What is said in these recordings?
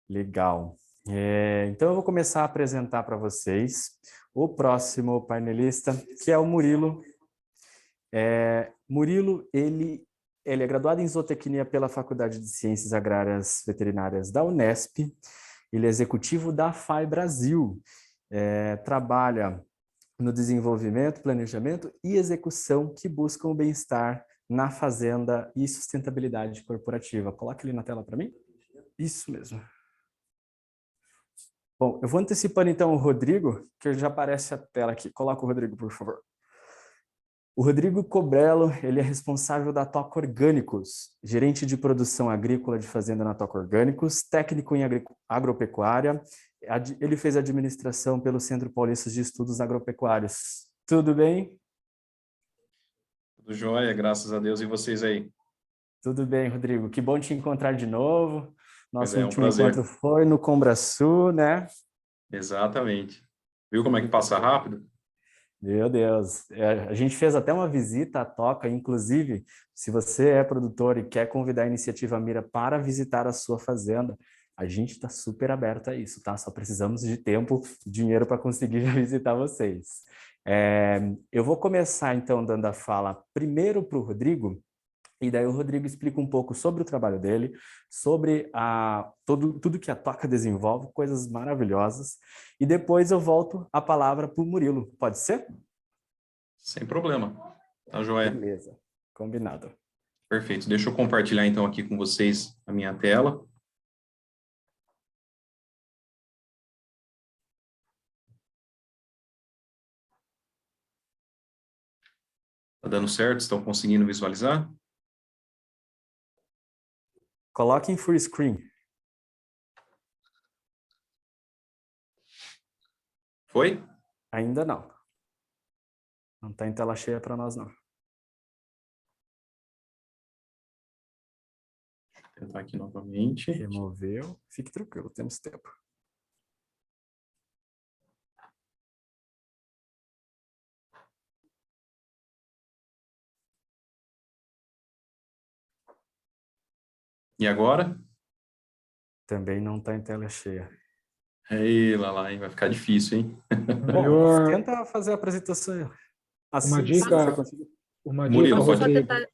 Legal. Então eu vou começar a apresentar para vocês o próximo painelista, que é o Murilo. Murilo, ele é graduado em zootecnia pela Faculdade de Ciências Agrárias Veterinárias da Unesp. Ele é executivo da FAI Brasil. Trabalha no desenvolvimento, planejamento e execução que buscam o bem-estar na fazenda e sustentabilidade corporativa. Coloca ele na tela para mim. Isso mesmo. Bom, eu vou antecipando então o Rodrigo, que já aparece a tela aqui. Coloca o Rodrigo, por favor. O Rodrigo Cobrello, ele é responsável da Toca Orgânicos, gerente de produção agrícola de fazenda na Toca Orgânicos, técnico em agropecuária. Ele fez administração pelo Centro Paulista de Estudos Agropecuários. Tudo bem? Tudo jóia, graças a Deus. E vocês aí? Tudo bem, Rodrigo. Que bom te encontrar de novo. Nosso Um último prazer. encontro foi no Combraçu, né? Exatamente. Viu como é que passa rápido? Meu Deus, a gente fez até uma visita à Toca, inclusive, se você é produtor e quer convidar a Iniciativa Mira para visitar a sua fazenda, a gente está super aberto a isso, tá? Só precisamos de tempo e dinheiro para conseguir visitar vocês. Eu vou começar, então, dando a fala primeiro para o Rodrigo, e daí o Rodrigo explica um pouco sobre o trabalho dele, sobre tudo que a Toca desenvolve, coisas maravilhosas. E depois eu volto a palavra para o Murilo. Pode ser? Sem problema. Tá joia. Beleza, combinado. Perfeito. Deixa eu compartilhar então aqui com vocês a minha tela. Tá dando certo? Estão conseguindo visualizar? Coloque em full screen. Foi? Ainda não. Não está em tela cheia para nós, não. Vou tentar aqui novamente. Removeu. Fique tranquilo, temos tempo. E agora? Também não está em tela cheia. Ei, lá, hein? Vai ficar difícil, hein? Bom, tenta fazer a apresentação assim, Uma se dica, você conseguir. Murilo, pode...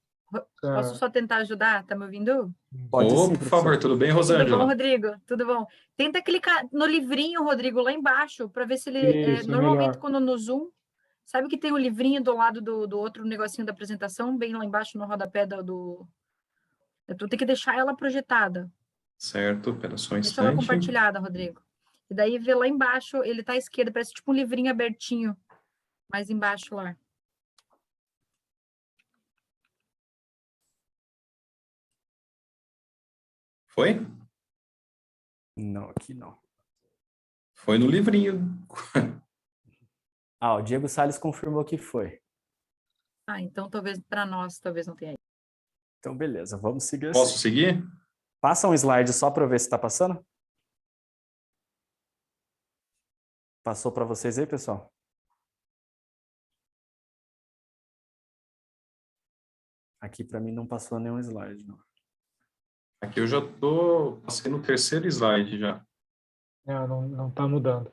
Posso só tentar ajudar? Tá me ouvindo? Pode sim, por favor, tudo bem, Tudo Rosângela? bom, Rodrigo? Tudo bom? Tenta clicar no livrinho, Rodrigo, lá embaixo, para ver se ele... Isso, normalmente, melhor. quando no Zoom, sabe que tem o livrinho do lado do outro negocinho da apresentação, bem lá embaixo no rodapé do... Tu tem que deixar ela projetada. Certo, espera só um Deixa ela instante. compartilhada, Rodrigo. E daí vê lá embaixo, ele tá à esquerda, parece tipo um livrinho abertinho, mais embaixo lá. Foi? Não, aqui não. Foi no livrinho. O Diego Salles confirmou que foi. Então talvez para nós, talvez não tenha aí. Então, beleza, vamos seguir assim. Posso seguir? Passa um slide só para eu ver se está passando. Passou para vocês aí, pessoal? Aqui para mim não passou nenhum slide, não. Aqui eu já passei no terceiro slide já. Não está mudando.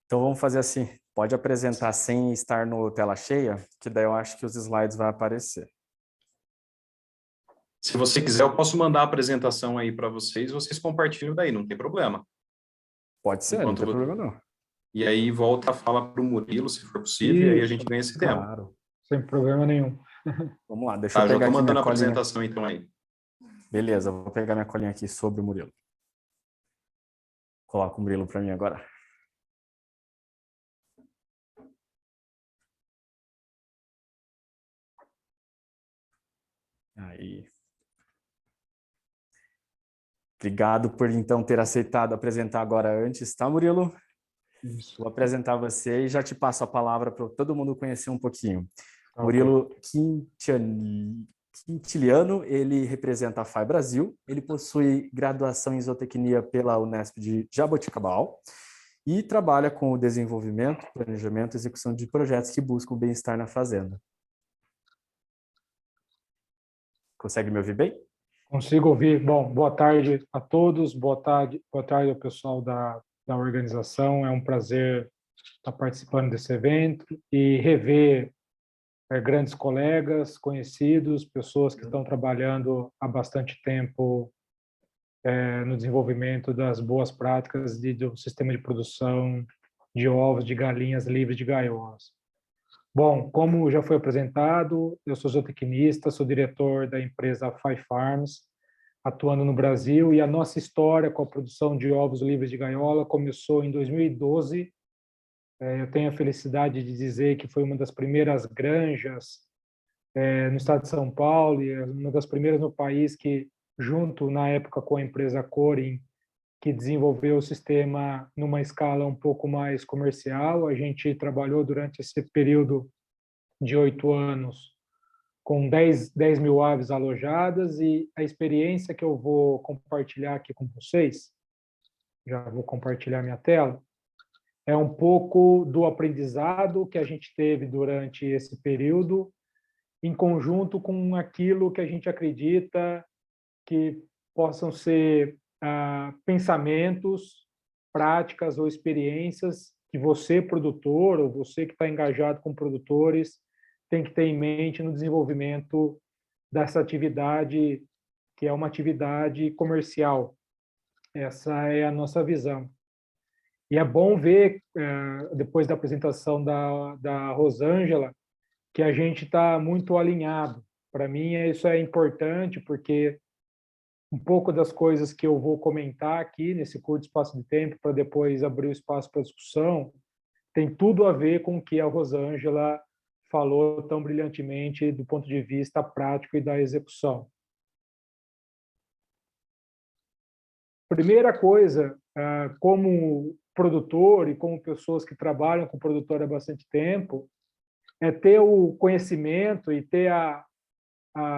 Então vamos fazer assim, pode apresentar sem estar no tela cheia, que daí eu acho que os slides vão aparecer. Se você quiser, eu posso mandar a apresentação aí para vocês compartilham daí, não tem problema. Pode ser, não tem problema não. E aí volta a fala para o Murilo, se for possível, e aí a gente ganha esse tempo. Claro. Sem problema nenhum. Vamos lá, deixa eu Já pegar estou aqui mandando minha a colinha. apresentação então aí. Beleza, vou pegar minha colinha aqui sobre o Murilo. Coloca o Murilo para mim agora. Aí. Obrigado por, então, ter aceitado apresentar agora antes, tá, Murilo? Isso. Vou apresentar você e já te passo a palavra para todo mundo conhecer um pouquinho. Okay. Murilo Quintiliano, ele representa a FAI Brasil, ele possui graduação em zootecnia pela Unesp de Jaboticabal e trabalha com o desenvolvimento, planejamento e execução de projetos que buscam o bem-estar na fazenda. Consegue me ouvir bem? Consigo ouvir. Bom, boa tarde a todos, boa tarde ao pessoal da organização. É um prazer estar participando desse evento e rever grandes colegas, conhecidos, pessoas que estão trabalhando há bastante tempo no desenvolvimento das boas práticas do sistema de produção de ovos de galinhas livres de gaiolas. Bom, como já foi apresentado, eu sou zootecnista, sou diretor da empresa Fai Farms, atuando no Brasil, e a nossa história com a produção de ovos livres de gaiola começou em 2012. Eu tenho a felicidade de dizer que foi uma das primeiras granjas no estado de São Paulo, e uma das primeiras no país que, junto na época com a empresa Corin, que desenvolveu o sistema numa escala um pouco mais comercial. A gente trabalhou durante esse período de 8 anos com 10 mil aves alojadas, e a experiência que eu vou compartilhar aqui com vocês, já vou compartilhar minha tela, é um pouco do aprendizado que a gente teve durante esse período, em conjunto com aquilo que a gente acredita que possam ser pensamentos, práticas ou experiências que você, produtor, ou você que está engajado com produtores, tem que ter em mente no desenvolvimento dessa atividade, que é uma atividade comercial. Essa é a nossa visão. E é bom ver, depois da apresentação da Rosângela, que a gente está muito alinhado. Para mim, isso é importante, porque um pouco das coisas que eu vou comentar aqui nesse curto espaço de tempo, para depois abrir o espaço para discussão, tem tudo a ver com o que a Rosângela falou tão brilhantemente do ponto de vista prático e da execução. Primeira coisa, como produtor e como pessoas que trabalham com produtor há bastante tempo, é ter o conhecimento e ter a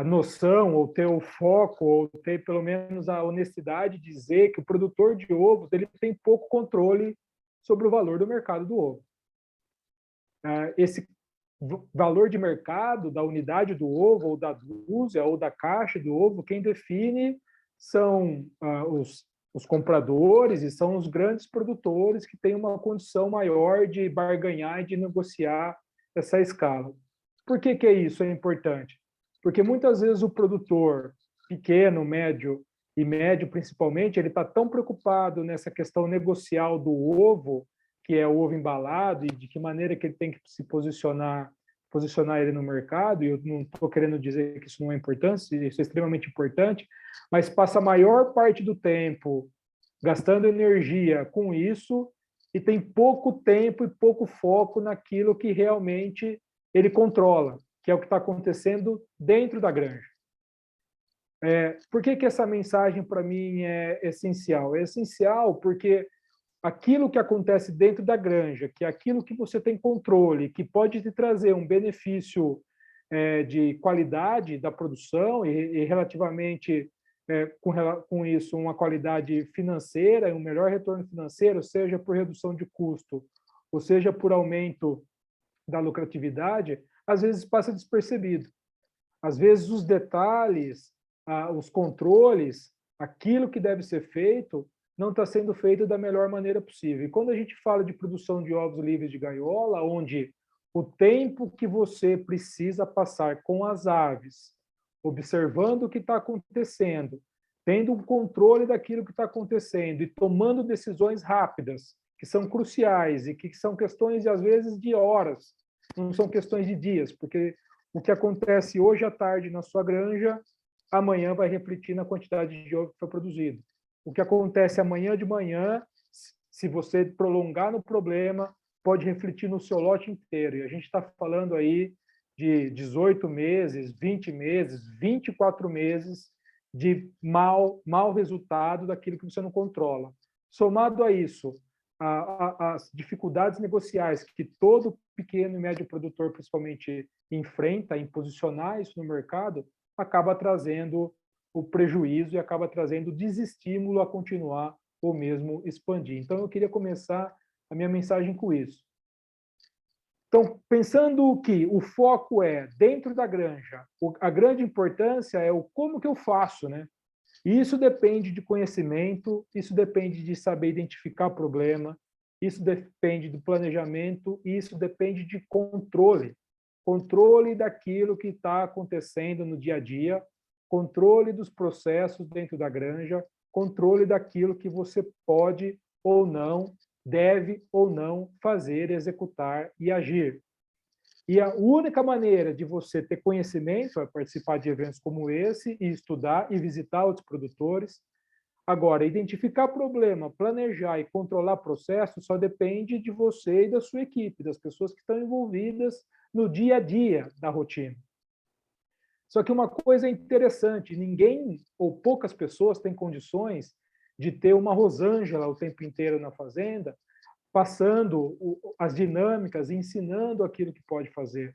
noção, ou ter o foco, ou ter pelo menos a honestidade de dizer que o produtor de ovos ele tem pouco controle sobre o valor do mercado do ovo. Esse valor de mercado da unidade do ovo, ou da dúzia, ou da caixa do ovo, quem define são os compradores, e são os grandes produtores que têm uma condição maior de barganhar e de negociar essa escala. Por que isso é importante? Porque muitas vezes o produtor pequeno, médio e médio principalmente, ele está tão preocupado nessa questão negocial do ovo, que é o ovo embalado, e de que maneira que ele tem que se posicionar ele no mercado, e eu não estou querendo dizer que isso não é importante, isso é extremamente importante, mas passa a maior parte do tempo gastando energia com isso, e tem pouco tempo e pouco foco naquilo que realmente ele controla, que é o que está acontecendo dentro da granja. Por que essa mensagem, para mim, é essencial? É essencial porque aquilo que acontece dentro da granja, que é aquilo que você tem controle, que pode te trazer um benefício de qualidade da produção e relativamente, com isso, uma qualidade financeira e um melhor retorno financeiro, seja por redução de custo, ou seja por aumento da lucratividade, às vezes passa despercebido. Às vezes os detalhes, os controles, aquilo que deve ser feito, não está sendo feito da melhor maneira possível. E quando a gente fala de produção de ovos livres de gaiola, onde o tempo que você precisa passar com as aves, observando o que está acontecendo, tendo um controle daquilo que está acontecendo e tomando decisões rápidas, que são cruciais e que são questões, às vezes, de horas, não são questões de dias, porque o que acontece hoje à tarde na sua granja, amanhã vai refletir na quantidade de ovo que foi produzido. O que acontece amanhã de manhã, se você prolongar no problema, pode refletir no seu lote inteiro. E a gente está falando aí de 18 meses, 20 meses, 24 meses de mau resultado daquilo que você não controla. Somado a isso, as dificuldades negociais que todo pequeno e médio produtor, principalmente, enfrenta em posicionar isso no mercado, acaba trazendo o prejuízo e acaba trazendo desestímulo a continuar ou mesmo expandir. Então, eu queria começar a minha mensagem com isso. Então, pensando que o foco é dentro da granja, a grande importância é o como que eu faço, né? E isso depende de conhecimento, isso depende de saber identificar problema, isso depende do planejamento, isso depende de controle. Controle daquilo que está acontecendo no dia a dia, controle dos processos dentro da granja, controle daquilo que você pode ou não, deve ou não fazer, executar e agir. E a única maneira de você ter conhecimento é participar de eventos como esse e estudar e visitar outros produtores. Agora, identificar problema, planejar e controlar processo só depende de você e da sua equipe, das pessoas que estão envolvidas no dia a dia da rotina. Só que uma coisa interessante, ninguém ou poucas pessoas têm condições de ter uma Rosângela o tempo inteiro na fazenda, passando as dinâmicas, ensinando aquilo que pode fazer.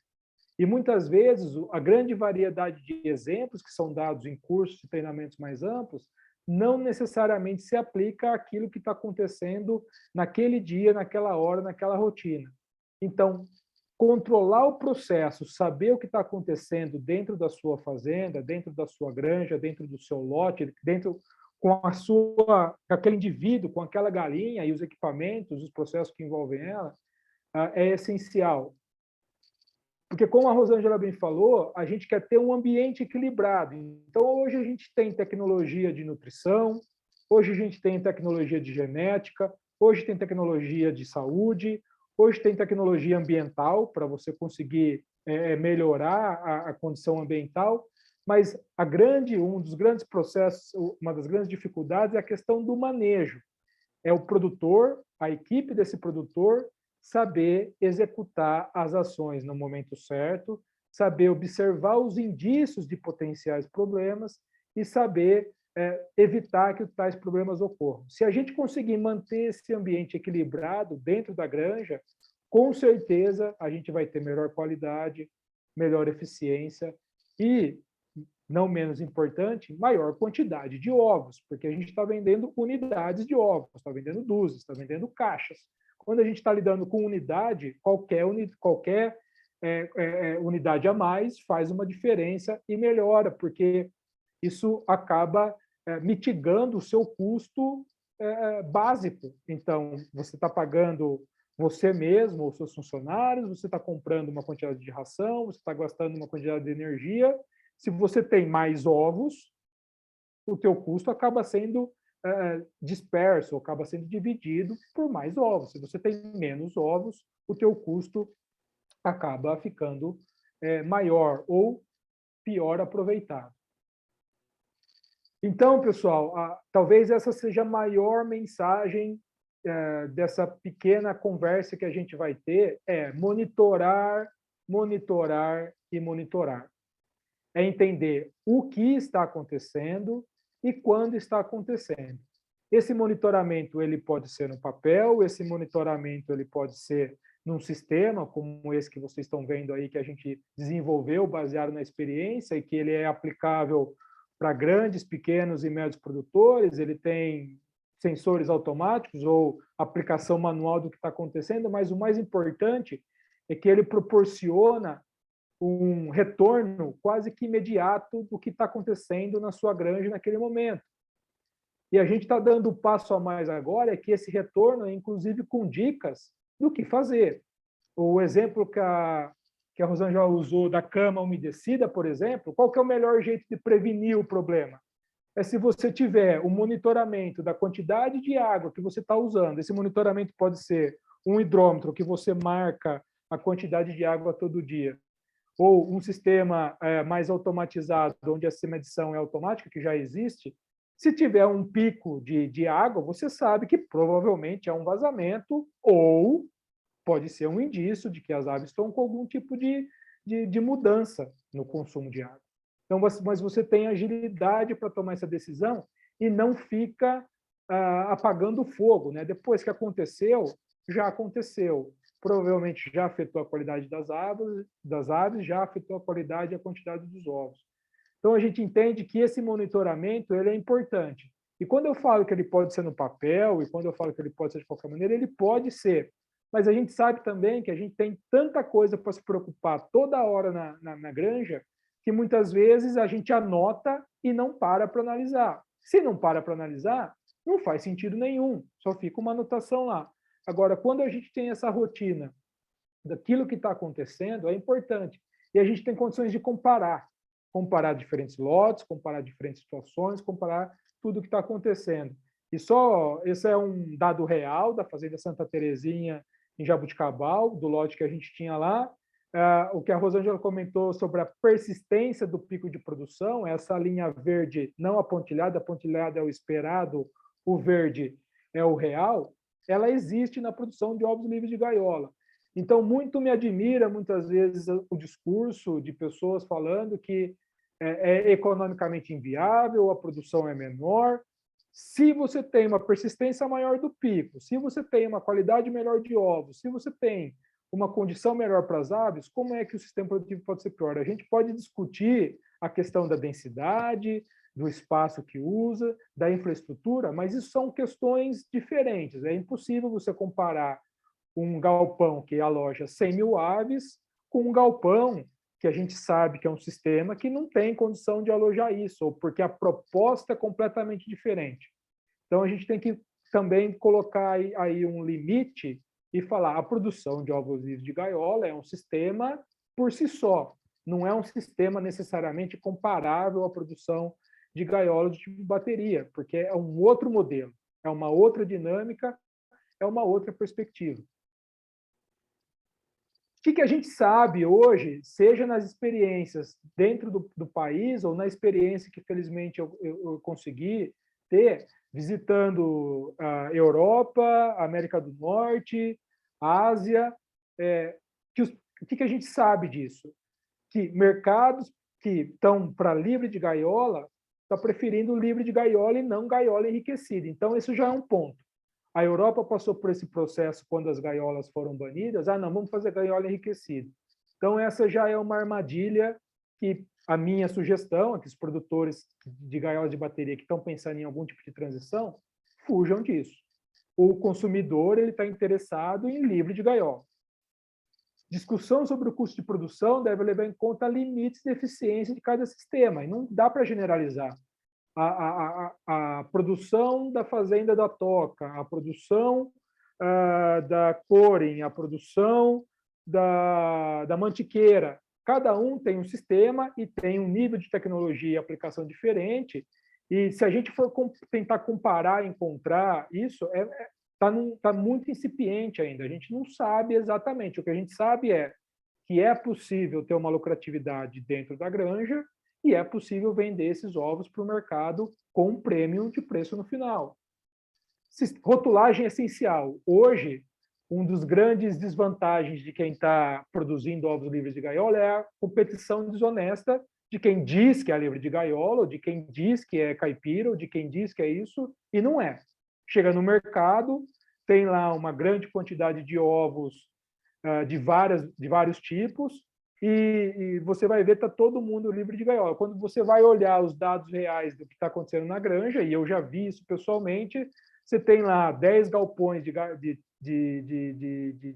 E muitas vezes a grande variedade de exemplos que são dados em cursos e treinamentos mais amplos não necessariamente se aplica àquilo que está acontecendo naquele dia, naquela hora, naquela rotina. Então, controlar o processo, saber o que está acontecendo dentro da sua fazenda, dentro da sua granja, dentro do seu lote, dentro com aquele indivíduo, com aquela galinha e os equipamentos, os processos que envolvem ela, é essencial. Porque, como a Rosângela bem falou, a gente quer ter um ambiente equilibrado. Então, hoje a gente tem tecnologia de nutrição, hoje a gente tem tecnologia de genética, hoje tem tecnologia de saúde, hoje tem tecnologia ambiental para você conseguir melhorar a condição ambiental, mas um dos grandes processos, uma das grandes dificuldades é a questão do manejo. É o produtor, a equipe desse produtor, saber executar as ações no momento certo, saber observar os indícios de potenciais problemas e saber evitar que tais problemas ocorram. Se a gente conseguir manter esse ambiente equilibrado dentro da granja, com certeza a gente vai ter melhor qualidade, melhor eficiência e, não menos importante, maior quantidade de ovos, porque a gente está vendendo unidades de ovos, está vendendo dúzias, está vendendo caixas. Quando a gente está lidando com unidade, qualquer unidade a mais faz uma diferença e melhora, porque isso acaba mitigando o seu custo básico. Então, você está pagando você mesmo, os seus funcionários, você está comprando uma quantidade de ração, você está gastando uma quantidade de energia. Se você tem mais ovos, o teu custo acaba sendo disperso, acaba sendo dividido por mais ovos. Se você tem menos ovos, o teu custo acaba ficando maior ou pior aproveitado. Então, pessoal, talvez essa seja a maior mensagem dessa pequena conversa que a gente vai ter, é monitorar, monitorar e monitorar. É entender o que está acontecendo e quando está acontecendo. Esse monitoramento ele pode ser no papel, esse monitoramento ele pode ser num sistema como esse que vocês estão vendo aí, que a gente desenvolveu baseado na experiência e que ele é aplicável para grandes, pequenos e médios produtores, ele tem sensores automáticos ou aplicação manual do que está acontecendo, mas o mais importante é que ele proporciona um retorno quase que imediato do que está acontecendo na sua granja naquele momento. E a gente está dando um passo a mais agora, é que esse retorno é inclusive com dicas do que fazer. O exemplo que a Rosângela usou da cama umedecida, por exemplo, qual que é o melhor jeito de prevenir o problema? É se você tiver um monitoramento da quantidade de água que você está usando. Esse monitoramento pode ser um hidrômetro que você marca a quantidade de água todo dia, ou um sistema mais automatizado, onde essa medição é automática, que já existe. Se tiver um pico de água, você sabe que provavelmente é um vazamento ou pode ser um indício de que as aves estão com algum tipo de mudança no consumo de água. Então, mas você tem agilidade para tomar essa decisão e não fica apagando o fogo, né? Depois que aconteceu, já aconteceu. Provavelmente já afetou a qualidade das aves, já afetou a qualidade e a quantidade dos ovos. Então, a gente entende que esse monitoramento ele é importante. E quando eu falo que ele pode ser no papel, e quando eu falo que ele pode ser de qualquer maneira, ele pode ser. mas a gente sabe também que a gente tem tanta coisa para se preocupar toda hora na granja, que muitas vezes a gente anota e não para analisar. Se não para analisar, não faz sentido nenhum, só fica uma anotação lá. Agora, quando a gente tem essa rotina daquilo que está acontecendo, é importante. E a gente tem condições de comparar diferentes lotes, comparar diferentes situações, comparar tudo o que está acontecendo. E só, esse é um dado real da Fazenda Santa Terezinha, em Jabuticabal, do lote que a gente tinha lá. O que a Rosângela comentou sobre a persistência do pico de produção, essa linha verde não a pontilhada é o esperado, o verde é o real, ela existe na produção de ovos livres de gaiola. Então, muito me admira, muitas vezes, o discurso de pessoas falando que é economicamente inviável, a produção é menor. Se você tem uma persistência maior do pico, se você tem uma qualidade melhor de ovos, se você tem uma condição melhor para as aves, como é que o sistema produtivo pode ser pior? A gente pode discutir a questão da densidade, do espaço que usa, da infraestrutura, mas isso são questões diferentes. É impossível você comparar um galpão que aloja 100 mil aves com um galpão que a gente sabe que é um sistema que não tem condição de alojar isso, ou porque a proposta é completamente diferente. Então, a gente tem que também colocar aí um limite e falar a produção de ovos livres de gaiola é um sistema por si só, não é um sistema necessariamente comparável à produção de gaiola de tipo bateria, porque é um outro modelo, é uma outra dinâmica, é uma outra perspectiva. O que a gente sabe hoje, seja nas experiências dentro do país ou na experiência que, felizmente, eu consegui ter, visitando a Europa, a América do Norte, a Ásia, o que a gente sabe disso? Que mercados que estão para livre de gaiola estão preferindo livre de gaiola e não gaiola enriquecida. Então, isso já é um ponto. A Europa passou por esse processo quando as gaiolas foram banidas. Não, vamos fazer gaiola enriquecida. Então, essa já é uma armadilha que a minha sugestão é que os produtores de gaiolas de bateria que estão pensando em algum tipo de transição fujam disso. O consumidor ele está interessado em livre de gaiola. Discussão sobre o custo de produção deve levar em conta limites de eficiência de cada sistema, e não dá para generalizar. A produção da fazenda da Toca, a produção da Coren, a produção da Mantiqueira, cada um tem um sistema e tem um nível de tecnologia e aplicação diferente, e se a gente for tentar comparar, encontrar isso, está muito incipiente ainda, a gente não sabe exatamente. O que a gente sabe é que é possível ter uma lucratividade dentro da granja e é possível vender esses ovos para o mercado com um prêmio de preço no final. Rotulagem é essencial. Hoje, um dos grandes desvantagens de quem está produzindo ovos livres de gaiola é a competição desonesta de quem diz que é livre de gaiola, ou de quem diz que é caipira, ou de quem diz que é isso, e não é. Chega no mercado, tem lá uma grande quantidade de ovos de vários tipos, e você vai ver que está todo mundo livre de gaiola. Quando você vai olhar os dados reais do que está acontecendo na granja, e eu já vi isso pessoalmente, você tem lá 10 galpões de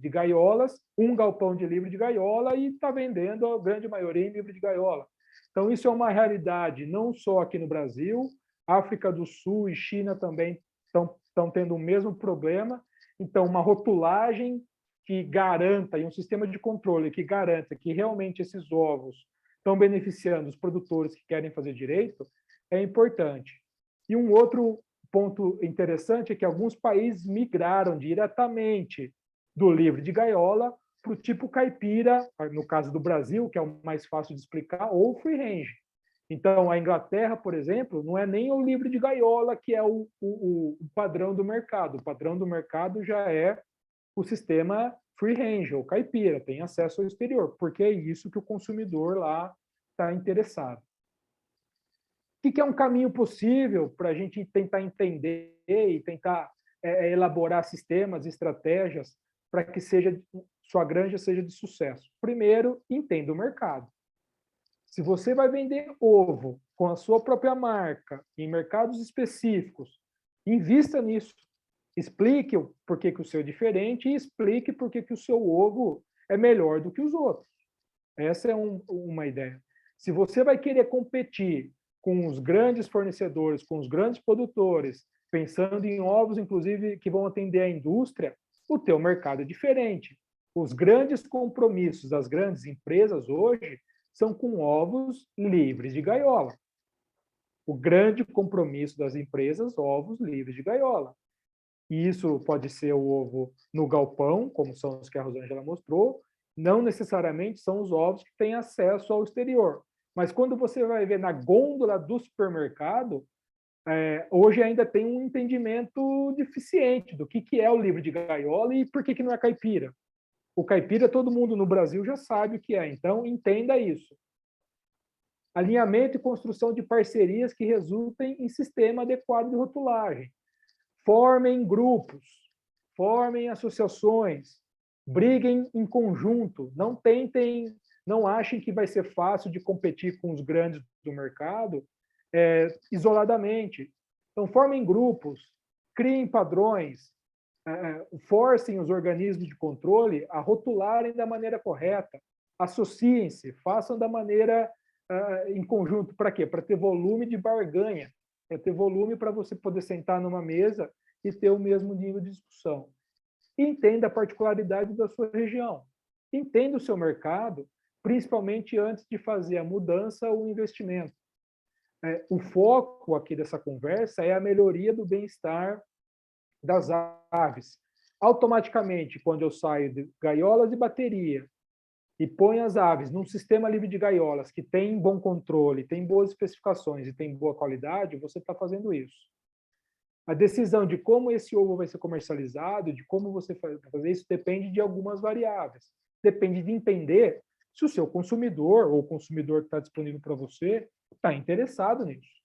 gaiolas, um galpão de livre de gaiola, e está vendendo a grande maioria em livre de gaiola. Então, isso é uma realidade não só aqui no Brasil, África do Sul e China também estão tendo o mesmo problema. Então, uma rotulagem que garanta, e um sistema de controle que garanta que realmente esses ovos estão beneficiando os produtores que querem fazer direito, é importante. E um outro ponto interessante é que alguns países migraram diretamente do livre de gaiola para o tipo caipira, no caso do Brasil, que é o mais fácil de explicar, ou free range. Então, a Inglaterra, por exemplo, não é nem o livre de gaiola que é o padrão do mercado. O padrão do mercado já é o sistema free range, ou caipira, tem acesso ao exterior, porque é isso que o consumidor lá está interessado. O que é um caminho possível para a gente tentar entender e tentar elaborar sistemas, estratégias para que sua granja seja de sucesso? Primeiro, entenda o mercado. Se você vai vender ovo com a sua própria marca, em mercados específicos, invista nisso. Explique por que o seu é diferente e explique por que o seu ovo é melhor do que os outros. Essa é uma ideia. Se você vai querer competir com os grandes fornecedores, com os grandes produtores, pensando em ovos, inclusive, que vão atender a indústria, o teu mercado é diferente. Os grandes compromissos das grandes empresas hoje são com ovos livres de gaiola. O grande compromisso das empresas, ovos livres de gaiola. E isso pode ser o ovo no galpão, como são os que a Rosângela mostrou, não necessariamente são os ovos que têm acesso ao exterior. Mas quando você vai ver na gôndola do supermercado, hoje ainda tem um entendimento deficiente do que é o livre de gaiola e por que não é caipira. O caipira, todo mundo no Brasil já sabe o que é, então entenda isso. Alinhamento e construção de parcerias que resultem em sistema adequado de rotulagem. Formem grupos, formem associações, briguem em conjunto, não achem que vai ser fácil de competir com os grandes do mercado isoladamente. Então, formem grupos, criem padrões, forcem os organismos de controle a rotularem da maneira correta, associem-se, façam da maneira em conjunto. Para quê? Para ter volume de barganha, para ter volume para você poder sentar numa mesa e ter o mesmo nível de discussão. Entenda a particularidade da sua região. Entenda o seu mercado, principalmente antes de fazer a mudança ou o investimento. O foco aqui dessa conversa é a melhoria do bem-estar das aves. Automaticamente, quando eu saio de gaiolas e bateria e ponho as aves num sistema livre de gaiolas que tem bom controle, tem boas especificações e tem boa qualidade, você está fazendo isso. A decisão de como esse ovo vai ser comercializado, de como você vai fazer isso, depende de algumas variáveis. Depende de entender se o seu consumidor, ou o consumidor que está disponível para você, está interessado nisso.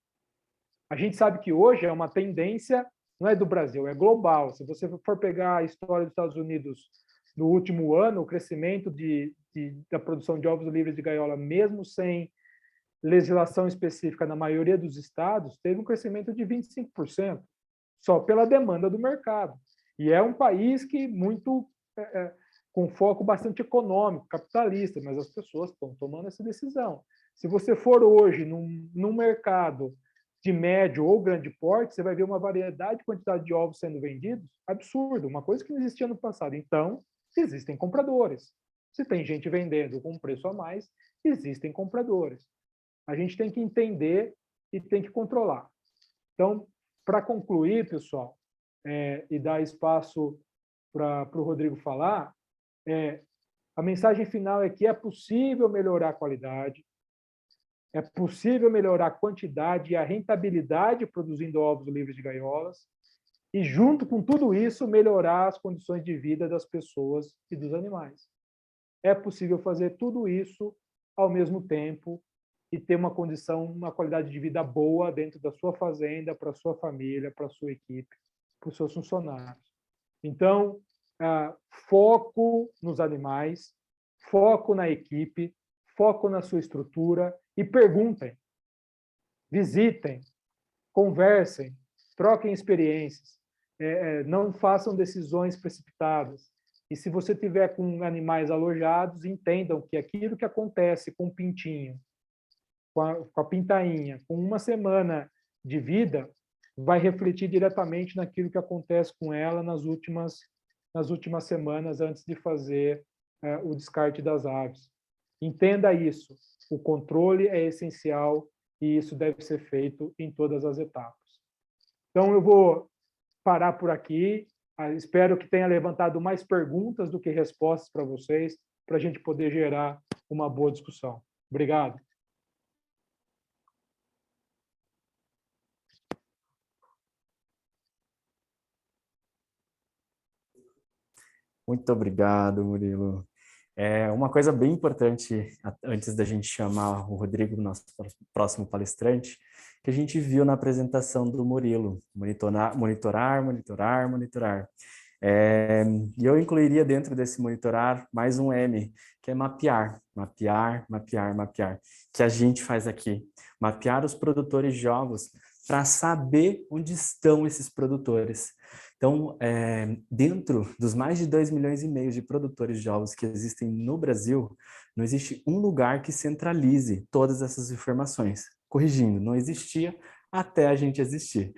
A gente sabe que hoje é uma tendência, não é do Brasil, é global. Se você for pegar a história dos Estados Unidos no último ano, o crescimento da produção de ovos livres de gaiola, mesmo sem legislação específica na maioria dos estados, teve um crescimento de 25%. Só pela demanda do mercado. E é um país que com foco bastante econômico, capitalista, mas as pessoas estão tomando essa decisão. Se você for hoje num mercado de médio ou grande porte, você vai ver uma variedade de quantidade de ovos sendo vendidos absurdo, uma coisa que não existia no passado. Então, existem compradores. Se tem gente vendendo com preço a mais, existem compradores. A gente tem que entender e tem que controlar. Então, para concluir, pessoal, e dar espaço para o Rodrigo falar, a mensagem final é que é possível melhorar a qualidade, é possível melhorar a quantidade e a rentabilidade produzindo ovos livres de gaiolas, e, junto com tudo isso, melhorar as condições de vida das pessoas e dos animais. É possível fazer tudo isso ao mesmo tempo e ter uma qualidade de vida boa dentro da sua fazenda, para a sua família, para a sua equipe, para os seus funcionários. Então, foco nos animais, foco na equipe, foco na sua estrutura e perguntem, visitem, conversem, troquem experiências, não façam decisões precipitadas. E se você tiver com animais alojados, entendam que aquilo que acontece com o pintinho, com a pintainha, com uma semana de vida, vai refletir diretamente naquilo que acontece com ela nas últimas semanas antes de fazer o descarte das aves. Entenda isso. O controle é essencial e isso deve ser feito em todas as etapas. Então, eu vou parar por aqui. Espero que tenha levantado mais perguntas do que respostas para vocês, para a gente poder gerar uma boa discussão. Obrigado. Muito obrigado, Murilo. Uma coisa bem importante, antes da gente chamar o Rodrigo, nosso próximo palestrante, que a gente viu na apresentação do Murilo, monitorar. E eu incluiria dentro desse monitorar mais um M, que é mapear, que a gente faz aqui. Mapear os produtores de ovos para saber onde estão esses produtores. Então, dentro dos mais de 2,5 milhões de produtores de ovos que existem no Brasil, não existe um lugar que centralize todas essas informações. Corrigindo, não existia até a gente existir.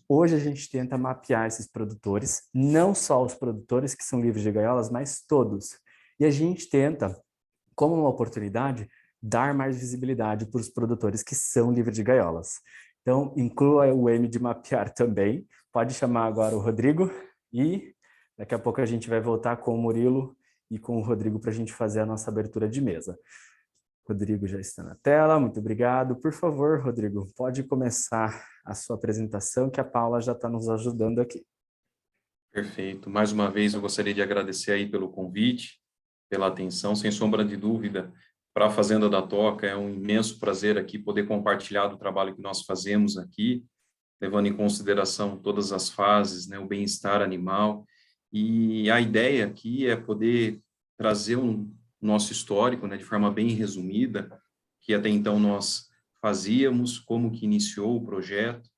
Hoje a gente tenta mapear esses produtores, não só os produtores que são livres de gaiolas, mas todos. E a gente tenta, como uma oportunidade, dar mais visibilidade para os produtores que são livres de gaiolas. Então, inclua o M de mapear também. Pode chamar agora o Rodrigo e daqui a pouco a gente vai voltar com o Murilo e com o Rodrigo para a gente fazer a nossa abertura de mesa. Rodrigo já está na tela, muito obrigado. Por favor, Rodrigo, pode começar a sua apresentação, que a Paula já está nos ajudando aqui. Perfeito. Mais uma vez, eu gostaria de agradecer aí pelo convite, pela atenção. Sem sombra de dúvida, para a Fazenda da Toca é um imenso prazer aqui poder compartilhar do trabalho que nós fazemos aqui, levando em consideração todas as fases, né, o bem-estar animal. E a ideia aqui é poder trazer nosso histórico, né, de forma bem resumida, que até então nós fazíamos, como que iniciou o projeto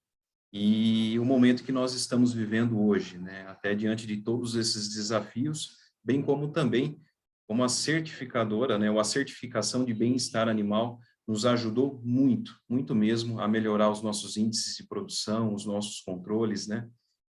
e o momento que nós estamos vivendo hoje, né, até diante de todos esses desafios, bem como também como a certificadora, né, ou a certificação de bem-estar animal nos ajudou muito, muito mesmo a melhorar os nossos índices de produção, os nossos controles, né.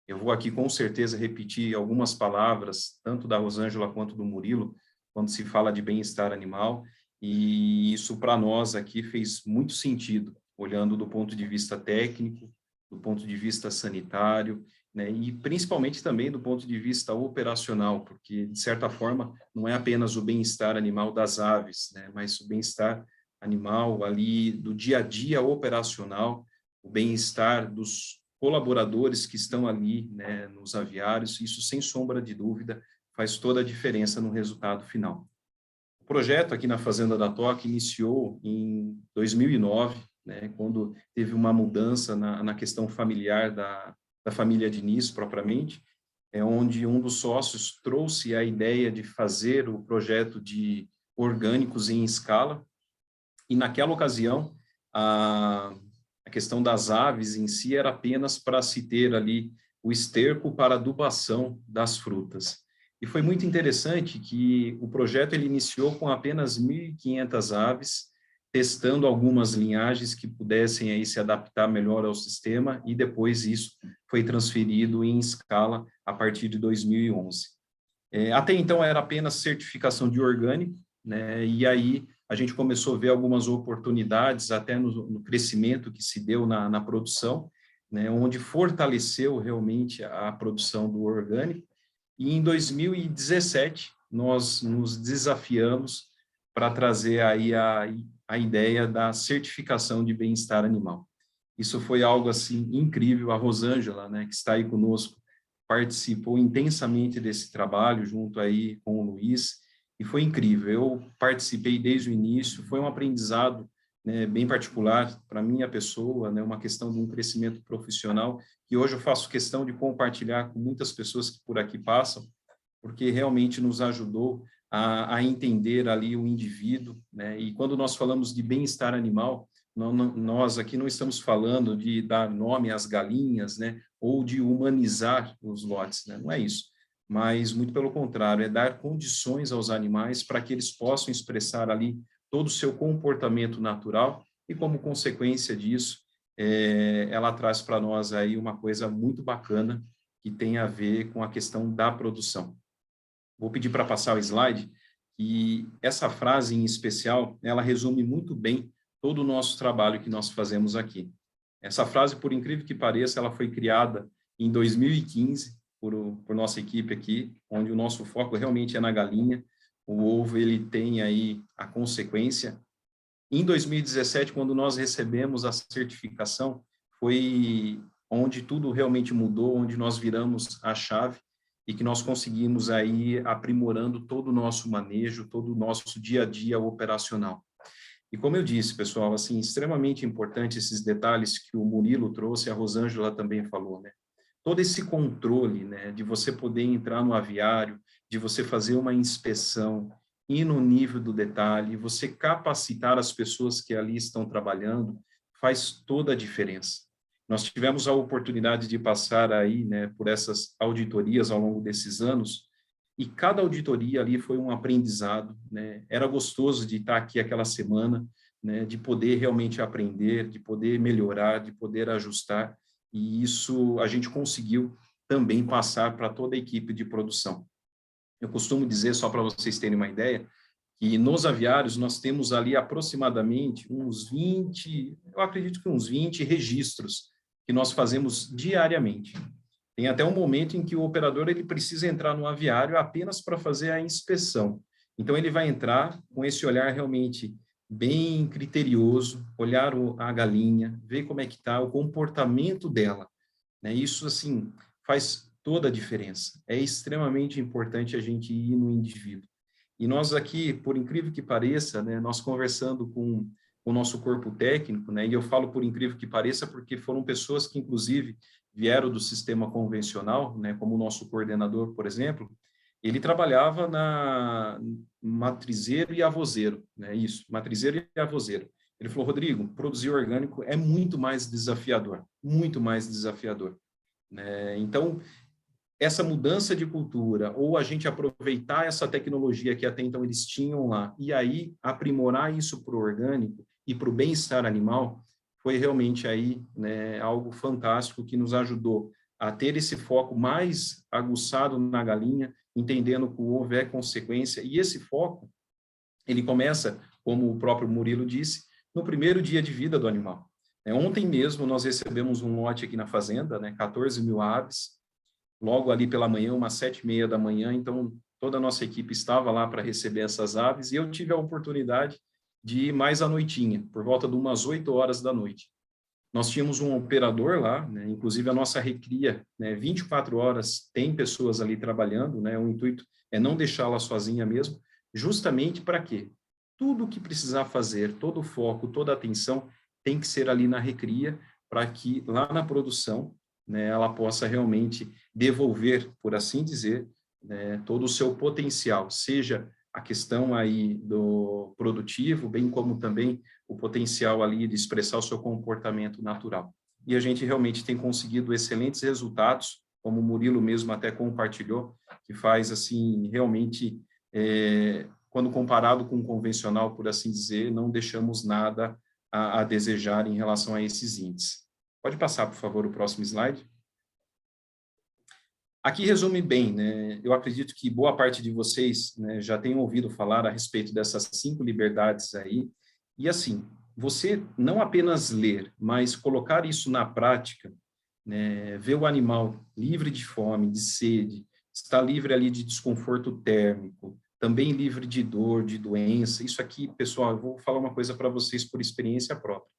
Eu vou aqui com certeza repetir algumas palavras, tanto da Rosângela quanto do Murilo, quando se fala de bem-estar animal, e isso para nós aqui fez muito sentido, olhando do ponto de vista técnico, do ponto de vista sanitário, né, e principalmente também do ponto de vista operacional, porque, de certa forma, não é apenas o bem-estar animal das aves, né, mas o bem-estar animal ali do dia a dia operacional, o bem-estar dos colaboradores que estão ali, né, nos aviários, isso, sem sombra de dúvida, faz toda a diferença no resultado final. O projeto aqui na Fazenda da Toca iniciou em 2009, né, quando teve uma mudança na questão familiar da família Diniz, propriamente, onde um dos sócios trouxe a ideia de fazer o projeto de orgânicos em escala, e naquela ocasião, a questão das aves em si era apenas para se ter ali o esterco para adubação das frutas. E foi muito interessante que o projeto ele iniciou com apenas 1.500 aves, testando algumas linhagens que pudessem aí se adaptar melhor ao sistema, e depois isso foi transferido em escala a partir de 2011. Até então era apenas certificação de orgânico, né? E aí a gente começou a ver algumas oportunidades até no crescimento que se deu na produção, né? Onde fortaleceu realmente a produção do orgânico. E em 2017, nós nos desafiamos para trazer aí a ideia da certificação de bem-estar animal. Isso foi algo assim incrível. A Rosângela, né, que está aí conosco, participou intensamente desse trabalho junto aí com o Luiz, e foi incrível. Eu participei desde o início, foi um aprendizado, né, bem particular para minha pessoa, né, uma questão de um crescimento profissional, que hoje eu faço questão de compartilhar com muitas pessoas que por aqui passam, porque realmente nos ajudou a entender ali o indivíduo, né? E quando nós falamos de bem-estar animal, nós aqui não estamos falando de dar nome às galinhas, né? Ou de humanizar os lotes, né? Não é isso. Mas, muito pelo contrário, é dar condições aos animais para que eles possam expressar ali todo o seu comportamento natural, e como consequência disso, ela traz para nós aí uma coisa muito bacana que tem a ver com a questão da produção. Vou pedir para passar o slide, e essa frase em especial, ela resume muito bem todo o nosso trabalho que nós fazemos aqui. Essa frase, por incrível que pareça, ela foi criada em 2015 por nossa equipe aqui, onde o nosso foco realmente é na galinha. O ovo, ele tem aí a consequência. Em 2017, quando nós recebemos a certificação, foi onde tudo realmente mudou, onde nós viramos a chave e que nós conseguimos aí aprimorando todo o nosso manejo, todo o nosso dia a dia operacional. E como eu disse, pessoal, assim, extremamente importante esses detalhes que o Murilo trouxe, a Rosângela também falou, né? Todo esse controle, né, de você poder entrar no aviário, de você fazer uma inspeção, ir no nível do detalhe, você capacitar as pessoas que ali estão trabalhando, faz toda a diferença. Nós tivemos a oportunidade de passar aí, né, por essas auditorias ao longo desses anos, e cada auditoria ali foi um aprendizado, né? Era gostoso de estar aqui aquela semana, né, de poder realmente aprender, de poder melhorar, de poder ajustar, e isso a gente conseguiu também passar para toda a equipe de produção. Eu costumo dizer, só para vocês terem uma ideia, que nos aviários nós temos ali aproximadamente uns 20, eu acredito que uns 20 registros que nós fazemos diariamente. Tem até um momento em que o operador ele precisa entrar no aviário apenas para fazer a inspeção. Então, ele vai entrar com esse olhar realmente bem criterioso, olhar a galinha, ver como é que está o comportamento dela, né? Isso, assim, faz toda a diferença. É extremamente importante a gente ir no indivíduo. E nós aqui, por incrível que pareça, né, nós conversando com o nosso corpo técnico, né, e eu falo por incrível que pareça porque foram pessoas que, inclusive, vieram do sistema convencional, né, como o nosso coordenador, por exemplo, ele trabalhava na matrizeiro e avozeiro, né, isso, matrizeiro e avozeiro. Ele falou, Rodrigo, produzir orgânico é muito mais desafiador, né? Então, essa mudança de cultura, ou a gente aproveitar essa tecnologia que até então eles tinham lá, e aí aprimorar isso para o orgânico e para o bem-estar animal, foi realmente aí, né, algo fantástico que nos ajudou a ter esse foco mais aguçado na galinha, entendendo que o ovo é consequência, e esse foco, ele começa, como o próprio Murilo disse, no primeiro dia de vida do animal. Ontem mesmo nós recebemos um lote aqui na fazenda, né, 14 mil aves, logo ali pela manhã, umas 7h30 da manhã, então toda a nossa equipe estava lá para receber essas aves, e eu tive a oportunidade de ir mais à noitinha, por volta de umas 8 horas da noite. Nós tínhamos um operador lá, né, inclusive a nossa recria, né, 24 horas tem pessoas ali trabalhando, né, o intuito é não deixá-la sozinha mesmo, justamente para quê? Tudo o que precisar fazer, todo o foco, toda a atenção tem que ser ali na recria, para que lá na produção, né, ela possa realmente devolver, por assim dizer, né, todo o seu potencial, seja a questão aí do produtivo, bem como também o potencial ali de expressar o seu comportamento natural. E a gente realmente tem conseguido excelentes resultados, como o Murilo mesmo até compartilhou, que faz, assim, realmente, quando comparado com o convencional, por assim dizer, não deixamos nada a desejar em relação a esses índices. Pode passar, por favor, o próximo slide. Aqui resume bem, né? Eu acredito que boa parte de vocês, né, já tenham ouvido falar a respeito dessas 5 liberdades aí. E assim, você não apenas ler, mas colocar isso na prática, né, ver o animal livre de fome, de sede, está livre ali de desconforto térmico, também livre de dor, de doença. Isso aqui, pessoal, eu vou falar uma coisa para vocês por experiência própria.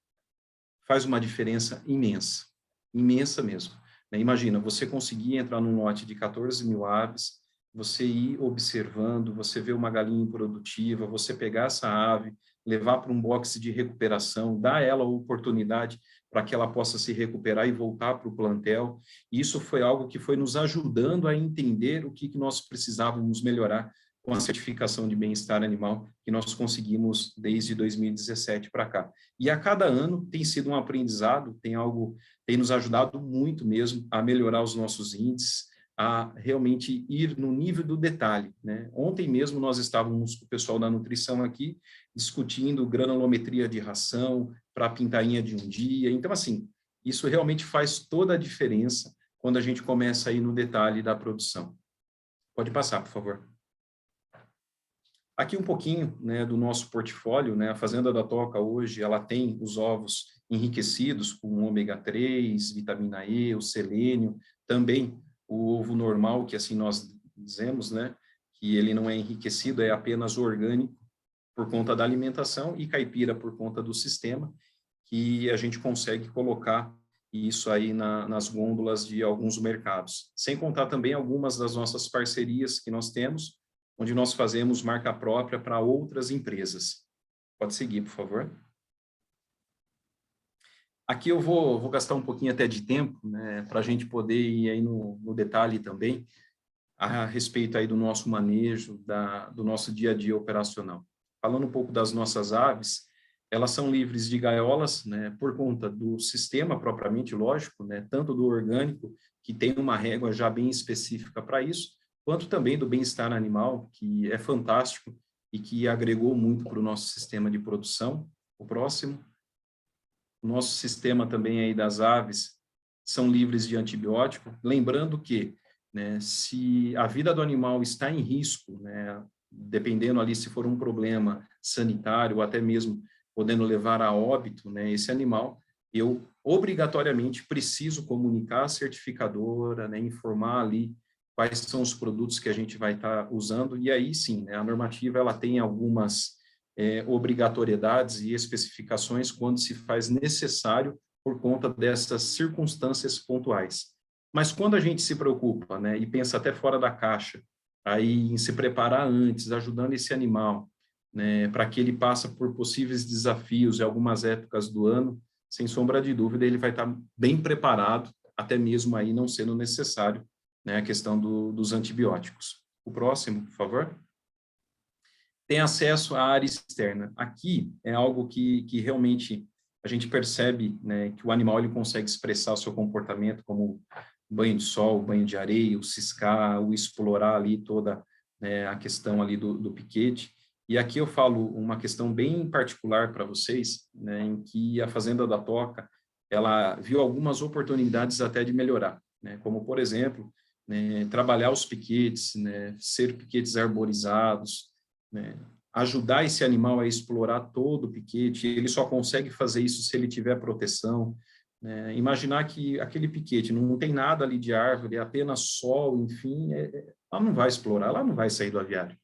Faz uma diferença imensa, imensa mesmo. Imagina, você conseguir entrar num lote de 14 mil aves, você ir observando, você ver uma galinha improdutiva, você pegar essa ave, levar para um boxe de recuperação, dar a ela a oportunidade para que ela possa se recuperar e voltar para o plantel. Isso foi algo que foi nos ajudando a entender o que nós precisávamos melhorar com a certificação de bem-estar animal que nós conseguimos desde 2017 para cá. E a cada ano tem sido um aprendizado, tem nos ajudado muito mesmo a melhorar os nossos índices, a realmente ir no nível do detalhe, né? Ontem mesmo nós estávamos com o pessoal da nutrição aqui, discutindo granulometria de ração para a pintainha de um dia. Então, assim, isso realmente faz toda a diferença quando a gente começa a ir no detalhe da produção. Pode passar, por favor. Aqui um pouquinho, né, do nosso portfólio, né? A Fazenda da Toca hoje, ela tem os ovos enriquecidos com ômega 3, vitamina E, o selênio, também o ovo normal, que assim nós dizemos, né, que ele não é enriquecido, é apenas orgânico por conta da alimentação, e caipira por conta do sistema, que a gente consegue colocar isso aí nas gôndolas de alguns mercados. Sem contar também algumas das nossas parcerias que nós temos, onde nós fazemos marca própria para outras empresas. Pode seguir, por favor. Aqui eu vou gastar um pouquinho até de tempo, né, para a gente poder ir aí no detalhe também, a respeito aí do nosso manejo, do nosso dia a dia operacional. Falando um pouco das nossas aves, elas são livres de gaiolas, né, por conta do sistema propriamente, lógico, né, tanto do orgânico, que tem uma régua já bem específica para isso, quanto também do bem-estar animal, que é fantástico e que agregou muito para o nosso sistema de produção. O próximo. O nosso sistema também aí das aves são livres de antibiótico, lembrando que, né, se a vida do animal está em risco, né, dependendo ali se for um problema sanitário ou até mesmo podendo levar a óbito, né, esse animal, eu obrigatoriamente preciso comunicar à certificadora, né, informar ali quais são os produtos que a gente vai estar usando, e aí sim, né, a normativa ela tem algumas obrigatoriedades e especificações quando se faz necessário por conta dessas circunstâncias pontuais. Mas quando a gente se preocupa, né, e pensa até fora da caixa, aí em se preparar antes, ajudando esse animal, né, para que ele passe por possíveis desafios em algumas épocas do ano, sem sombra de dúvida, ele vai estar bem preparado, até mesmo aí não sendo necessário, né, a questão dos antibióticos. O próximo, por favor. Tem acesso à área externa. Aqui é algo que realmente a gente percebe, né, que o animal ele consegue expressar o seu comportamento como banho de sol, banho de areia, o ciscar, o explorar ali toda, né, a questão ali do piquete. E aqui eu falo uma questão bem particular para vocês, né, em que a Fazenda da Toca, ela viu algumas oportunidades até de melhorar, né, como, por exemplo, né, trabalhar os piquetes, né, ser piquetes arborizados, né, ajudar esse animal a explorar todo o piquete, ele só consegue fazer isso se ele tiver proteção, né? Imaginar que aquele piquete não tem nada ali de árvore, é apenas sol, enfim, ela não vai explorar, ela não vai sair do aviário.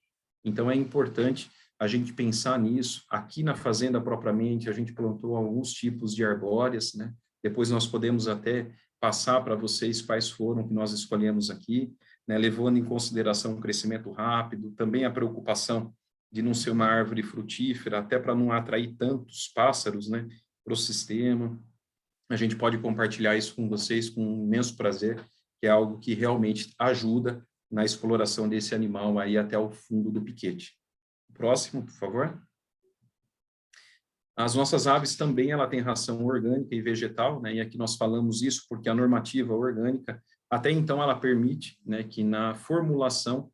Então, é importante a gente pensar nisso. Aqui na fazenda, propriamente, a gente plantou alguns tipos de arbóreas, né? Depois nós podemos até passar para vocês quais foram que nós escolhemos aqui, né? Levando em consideração o crescimento rápido, também a preocupação de não ser uma árvore frutífera, até para não atrair tantos pássaros, né, para o sistema. A gente pode compartilhar isso com vocês com um imenso prazer, que é algo que realmente ajuda na exploração desse animal aí até o fundo do piquete. Próximo, por favor. As nossas aves também ela tem ração orgânica e vegetal, né, e aqui nós falamos isso porque a normativa orgânica, até então ela permite, né, que na formulação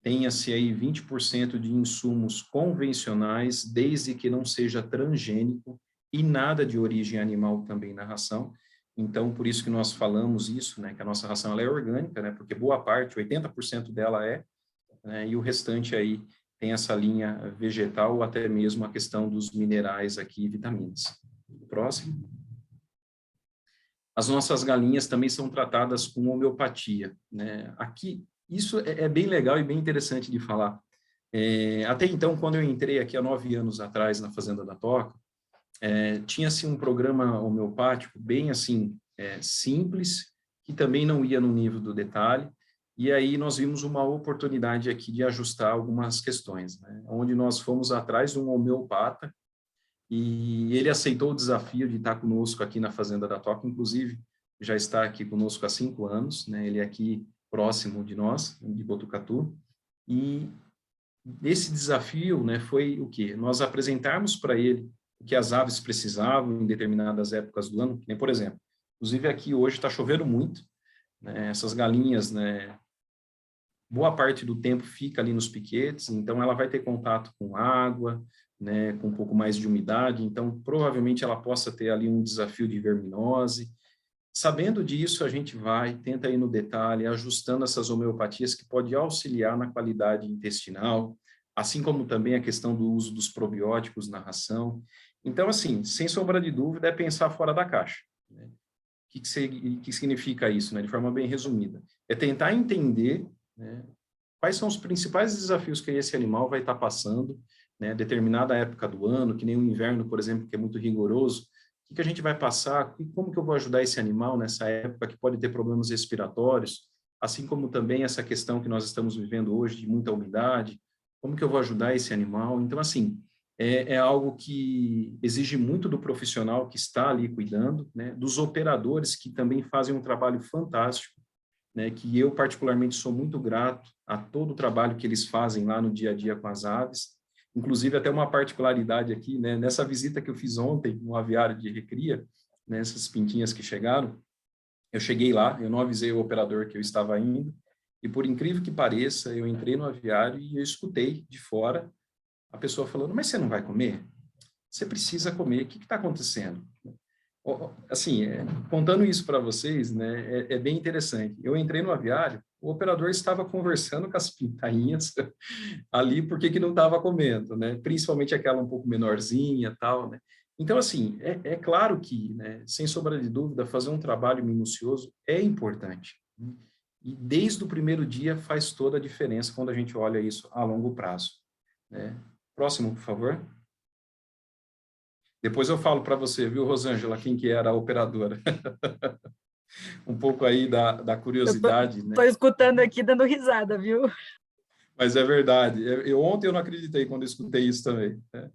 tenha-se aí 20% de insumos convencionais, desde que não seja transgênico e nada de origem animal também na ração. Então, por isso que nós falamos isso, né, que a nossa ração ela é orgânica, né, porque boa parte, 80% dela é, né, e o restante aí tem essa linha vegetal ou até mesmo a questão dos minerais aqui e vitaminas. Próximo. As nossas galinhas também são tratadas com homeopatia, né? Aqui, isso é bem legal e bem interessante de falar. Até então, quando eu entrei aqui há 9 anos atrás na Fazenda da Toca, tinha-se um programa homeopático bem assim, simples, que também não ia no nível do detalhe, e aí nós vimos uma oportunidade aqui de ajustar algumas questões, né? Onde nós fomos atrás de um homeopata, e ele aceitou o desafio de estar conosco aqui na Fazenda da Toca, inclusive já está aqui conosco há 5 anos, né? Ele é aqui próximo de nós, de Botucatu, e esse desafio, né, foi o quê? Nós apresentarmos para ele o que as aves precisavam em determinadas épocas do ano, por exemplo, inclusive aqui hoje está chovendo muito, né? Essas galinhas, né, boa parte do tempo fica ali nos piquetes, então ela vai ter contato com água, né, com um pouco mais de umidade, então provavelmente ela possa ter ali um desafio de verminose. Sabendo disso, a gente tenta ir no detalhe, ajustando essas homeopatias que pode auxiliar na qualidade intestinal, assim como também a questão do uso dos probióticos na ração. Então, assim, sem sombra de dúvida, é pensar fora da caixa, né? O que significa isso, né? De forma bem resumida? É tentar entender, né, quais são os principais desafios que esse animal vai estar passando, né, determinada época do ano, que nem o inverno, por exemplo, que é muito rigoroso, o que a gente vai passar, como que eu vou ajudar esse animal nessa época que pode ter problemas respiratórios, assim como também essa questão que nós estamos vivendo hoje de muita umidade, como que eu vou ajudar esse animal? Então, assim, é algo que exige muito do profissional que está ali cuidando, né, dos operadores que também fazem um trabalho fantástico, né, que eu particularmente sou muito grato a todo o trabalho que eles fazem lá no dia a dia com as aves, Inclusive, até uma particularidade aqui, né? Nessa visita que eu fiz ontem no aviário de recria, né, essas pintinhas que chegaram, eu cheguei lá, eu não avisei o operador que eu estava indo, e por incrível que pareça, eu entrei no aviário e eu escutei de fora a pessoa falando, mas você não vai comer? Você precisa comer, o que está acontecendo? Assim, contando isso para vocês, né, é bem interessante. Eu entrei no aviário, o operador estava conversando com as pintainhas ali, porque que não estava comendo, né? Principalmente aquela um pouco menorzinha, tal, né? Então, assim, é claro que, né, sem sombra de dúvida, fazer um trabalho minucioso é importante, né? E desde o primeiro dia faz toda a diferença quando a gente olha isso a longo prazo, né? Próximo, por favor. Depois eu falo para você, viu, Rosângela, quem que era a operadora. Um pouco aí da curiosidade, né? Estou escutando aqui, dando risada, viu? Mas é verdade. Ontem eu não acreditei quando eu escutei isso também, né?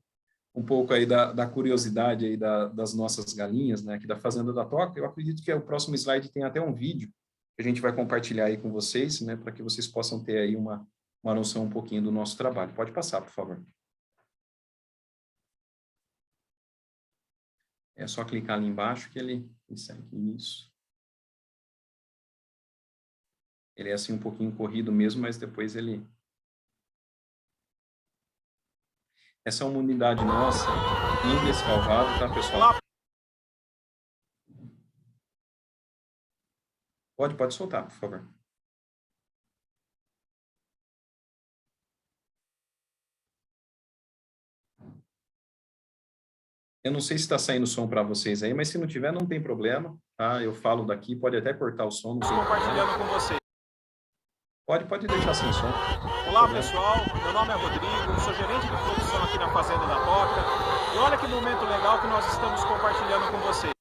Um pouco aí da curiosidade aí das nossas galinhas, né, aqui da Fazenda da Toca. Eu acredito que o próximo slide tem até um vídeo que a gente vai compartilhar aí com vocês, né, para que vocês possam ter aí uma noção um pouquinho do nosso trabalho. Pode passar, por favor. É só clicar ali embaixo que ele segue isso. Ele é assim um pouquinho corrido mesmo, mas depois ele... Essa é uma unidade nossa, em Descalvado, tá, pessoal? Pode soltar, por favor. Eu não sei se está saindo som para vocês aí, mas se não tiver, não tem problema, tá? Eu falo daqui, pode até cortar o som. Estou compartilhando com vocês. Pode deixar sem som. Olá, pessoal. Meu nome é Rodrigo, eu sou gerente de produção aqui na Fazenda da Toca. E olha que momento legal que nós estamos compartilhando com vocês.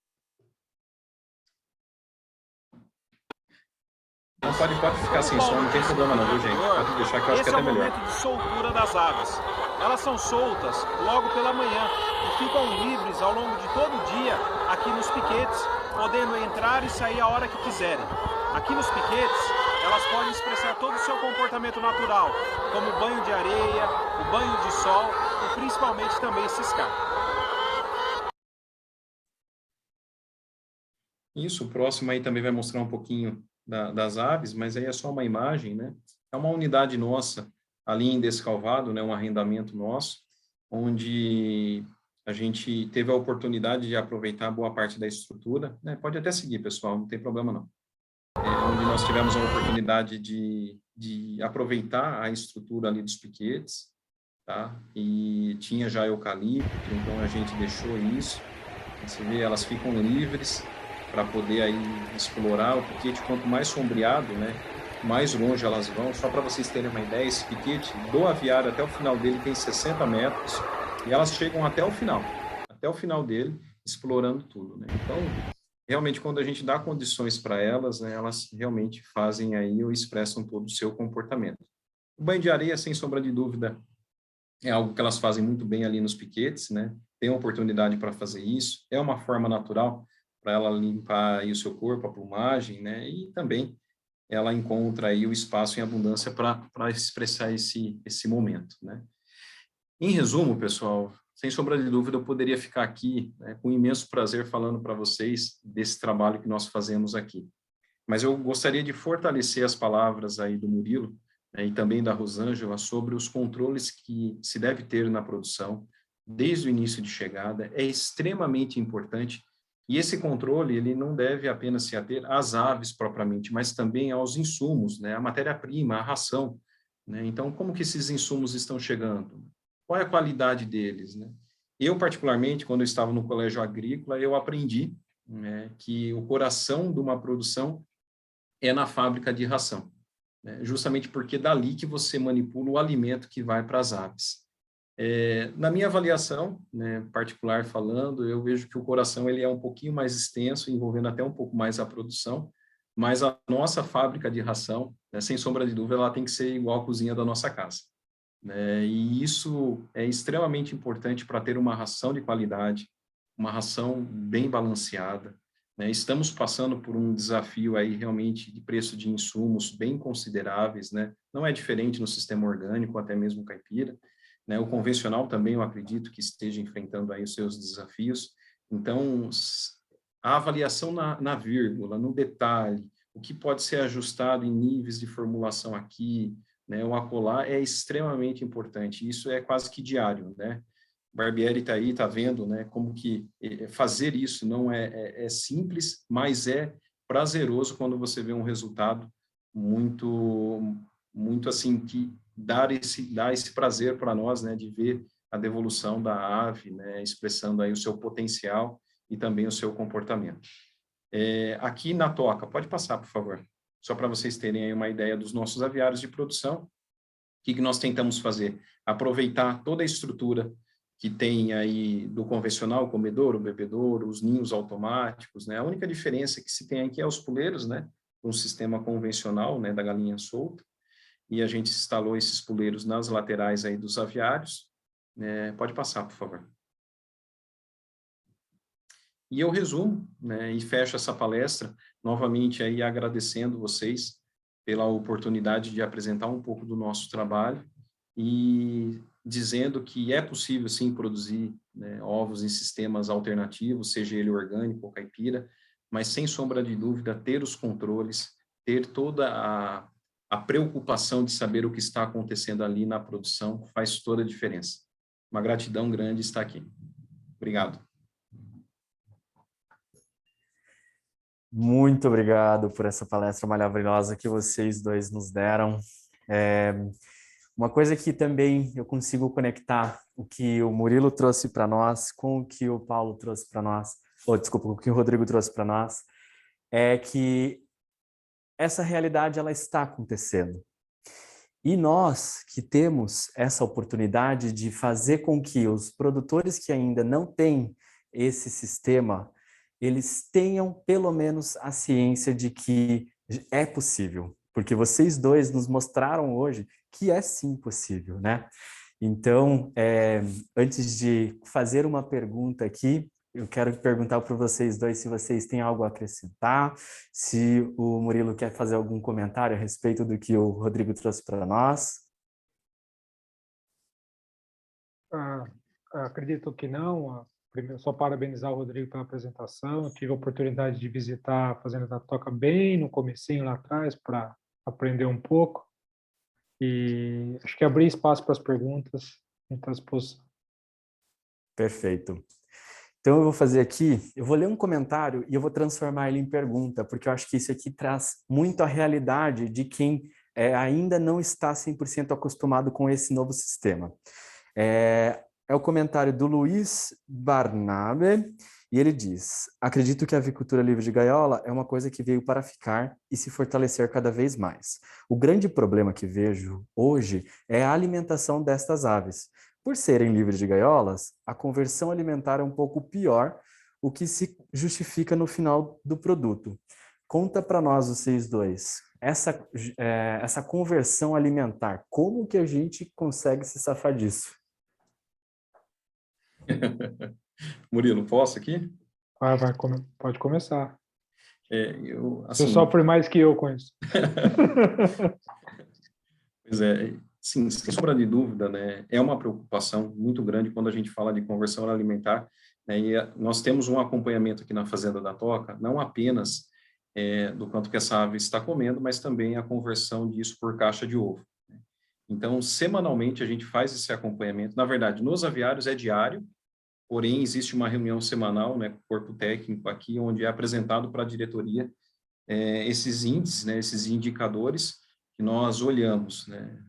Não, pode ficar sem som, não tem problema não, viu, gente? Pode deixar que eu acho que é até melhor. Esse é o momento de soltura das aves. Elas são soltas logo pela manhã e ficam livres ao longo de todo o dia aqui nos piquetes, podendo entrar e sair a hora que quiserem. Aqui nos piquetes, elas podem expressar todo o seu comportamento natural, como o banho de areia, o banho de sol e principalmente também ciscar. Isso, o próximo aí também vai mostrar um pouquinho das aves, mas aí é só uma imagem, né? É uma unidade nossa, ali em Descalvado, né? Um arrendamento nosso, onde a gente teve a oportunidade de aproveitar boa parte da estrutura, né? Pode até seguir, pessoal, não tem problema não. Onde nós tivemos a oportunidade de aproveitar a estrutura ali dos piquetes, tá? E tinha já eucalipto, então a gente deixou isso. Você vê, elas ficam livres para poder aí explorar o piquete. Quanto mais sombreado, né, mais longe elas vão. Só para vocês terem uma ideia, esse piquete do aviário até o final dele tem 60 metros e elas chegam até o final dele, explorando tudo, né? Então, realmente, quando a gente dá condições para elas, né, elas realmente fazem aí ou expressam todo o seu comportamento. O banho de areia, sem sombra de dúvida, é algo que elas fazem muito bem ali nos piquetes, né? Tem oportunidade para fazer isso, é uma forma natural para ela limpar aí o seu corpo, a plumagem, né? E também ela encontra aí o espaço em abundância para expressar esse momento, né? Em resumo, pessoal, sem sombra de dúvida, eu poderia ficar aqui, né, com imenso prazer falando para vocês desse trabalho que nós fazemos aqui. Mas eu gostaria de fortalecer as palavras aí do Murilo, né, e também da Rosângela sobre os controles que se deve ter na produção, desde o início de chegada, é extremamente importante. E esse controle, ele não deve apenas se ater às aves propriamente, mas também aos insumos, né, a matéria-prima, a ração, né? Então, como que esses insumos estão chegando? Qual é a qualidade deles, né? Eu, particularmente, quando eu estava no colégio agrícola, eu aprendi, né, que o coração de uma produção é na fábrica de ração, né? Justamente porque é dali que você manipula o alimento que vai para as aves. Na minha avaliação, né, particular falando, eu vejo que o coração ele é um pouquinho mais extenso, envolvendo até um pouco mais a produção, mas a nossa fábrica de ração, né, sem sombra de dúvida, ela tem que ser igual à cozinha da nossa casa, né? E isso é extremamente importante para ter uma ração de qualidade, uma ração bem balanceada, né? Estamos passando por um desafio aí realmente de preço de insumos bem consideráveis, né? Não é diferente no sistema orgânico, até mesmo caipira, né? O convencional também, eu acredito que esteja enfrentando aí os seus desafios. Então, a avaliação na vírgula, no detalhe, o que pode ser ajustado em níveis de formulação aqui, né, o acolá é extremamente importante. Isso é quase que diário, né? Barbieri está aí, está vendo, né, como que fazer isso não é simples, mas é prazeroso quando você vê um resultado muito assim, que dá esse prazer para nós, né, de ver a devolução da ave, né, expressando aí o seu potencial e também o seu comportamento. Aqui na toca, pode passar, por favor, só para vocês terem aí uma ideia dos nossos aviários de produção. O que nós tentamos fazer? Aproveitar toda a estrutura que tem aí do convencional, o comedouro, o bebedouro, os ninhos automáticos, né? A única diferença que se tem aqui é os puleiros, né? Um sistema convencional, né, da galinha solta, e a gente instalou esses puleiros nas laterais aí dos aviários. Pode passar, por favor. E eu resumo, né, e fecho essa palestra, novamente aí agradecendo vocês pela oportunidade de apresentar um pouco do nosso trabalho e dizendo que é possível, sim, produzir, né, ovos em sistemas alternativos, seja ele orgânico ou caipira, mas, sem sombra de dúvida, ter os controles, ter toda a preocupação de saber o que está acontecendo ali na produção faz toda a diferença. Uma gratidão grande estar aqui. Obrigado. Muito obrigado por essa palestra maravilhosa que vocês dois nos deram. Uma coisa que também eu consigo conectar o que o Murilo trouxe para nós com o que o Paulo trouxe para nós, desculpa, o que o Rodrigo trouxe para nós, é que essa realidade ela está acontecendo. E nós que temos essa oportunidade de fazer com que os produtores que ainda não têm esse sistema, eles tenham pelo menos a ciência de que é possível. Porque vocês dois nos mostraram hoje que é sim possível, né? Então, antes de fazer uma pergunta aqui, eu quero perguntar para vocês dois se vocês têm algo a acrescentar, se o Murilo quer fazer algum comentário a respeito do que o Rodrigo trouxe para nós. Acredito que não. Primeiro, só parabenizar o Rodrigo pela apresentação. Eu tive a oportunidade de visitar a Fazenda da Toca bem no comecinho lá atrás para aprender um pouco. E acho que abrir espaço para as perguntas em disposição. Perfeito. Então eu vou fazer aqui, eu vou ler um comentário e eu vou transformar ele em pergunta, porque eu acho que isso aqui traz muito a realidade de quem ainda não está 100% acostumado com esse novo sistema. É o comentário do Luiz Barnabe, e ele diz: acredito que a avicultura livre de gaiola é uma coisa que veio para ficar e se fortalecer cada vez mais. O grande problema que vejo hoje é a alimentação destas aves. Por serem livres de gaiolas, a conversão alimentar é um pouco pior, o que se justifica no final do produto. Conta para nós, vocês dois, essa conversão alimentar, como que a gente consegue se safar disso? Murilo, posso aqui? Pode começar. Assim, Você sofre mais que eu com isso. Pois é, sim, sem sombra de dúvida, né, é uma preocupação muito grande quando a gente fala de conversão alimentar, né, e nós temos um acompanhamento aqui na Fazenda da Toca, não apenas do quanto que essa ave está comendo, mas também a conversão disso por caixa de ovo. Então, semanalmente a gente faz esse acompanhamento, na verdade, nos aviários é diário, porém existe uma reunião semanal, né, com o corpo técnico aqui, onde é apresentado para a diretoria esses índices, né, esses indicadores que nós olhamos, né,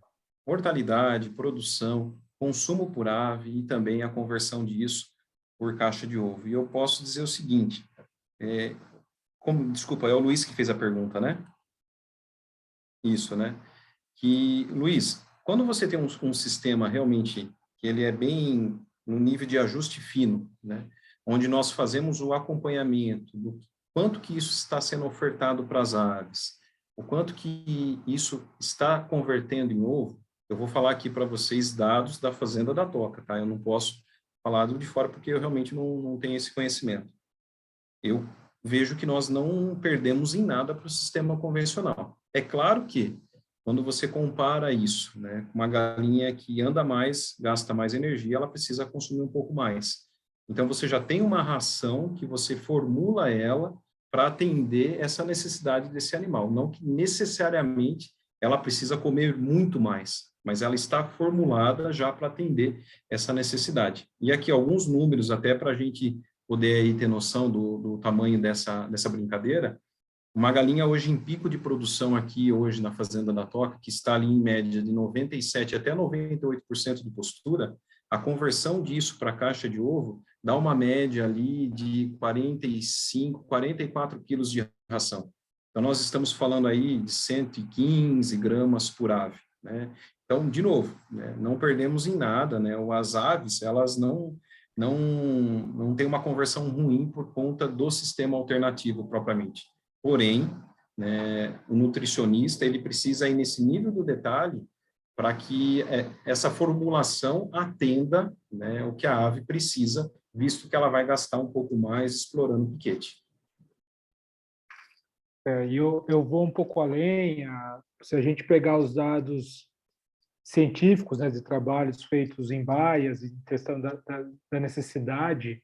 mortalidade, produção, consumo por ave e também a conversão disso por caixa de ovo. E eu posso dizer o seguinte, desculpa, é o Luiz que fez a pergunta, né? Isso, né? Que, Luiz, quando você tem um sistema realmente que ele é bem no nível de ajuste fino, né? Onde nós fazemos o acompanhamento do quanto que isso está sendo ofertado para as aves, o quanto que isso está convertendo em ovo, eu vou falar aqui para vocês dados da Fazenda da Toca, tá? Eu não posso falar do de fora porque eu realmente não tenho esse conhecimento. Eu vejo que nós não perdemos em nada para o sistema convencional. É claro que quando você compara isso, né, com uma galinha que anda mais, gasta mais energia, ela precisa consumir um pouco mais. Então, você já tem uma ração que você formula ela para atender essa necessidade desse animal. Não que necessariamente ela precisa comer muito mais, mas ela está formulada já para atender essa necessidade. E aqui alguns números, até para a gente poder aí ter noção do tamanho dessa brincadeira. Uma galinha hoje em pico de produção aqui, hoje na Fazenda da Toca, que está ali em média de 97% até 98% de postura, a conversão disso para caixa de ovo dá uma média ali de 45, 44 quilos de ração. Então, nós estamos falando aí de 115 gramas por ave, né? Então, de novo, né, não perdemos em nada, né? As aves, elas não têm uma conversão ruim por conta do sistema alternativo propriamente. Porém, né, o nutricionista, ele precisa ir nesse nível do detalhe para que essa formulação atenda, né, o que a ave precisa, visto que ela vai gastar um pouco mais explorando o piquete. Eu vou um pouco além. Se a gente pegar os dados científicos, né, de trabalhos feitos em baias, em questão da necessidade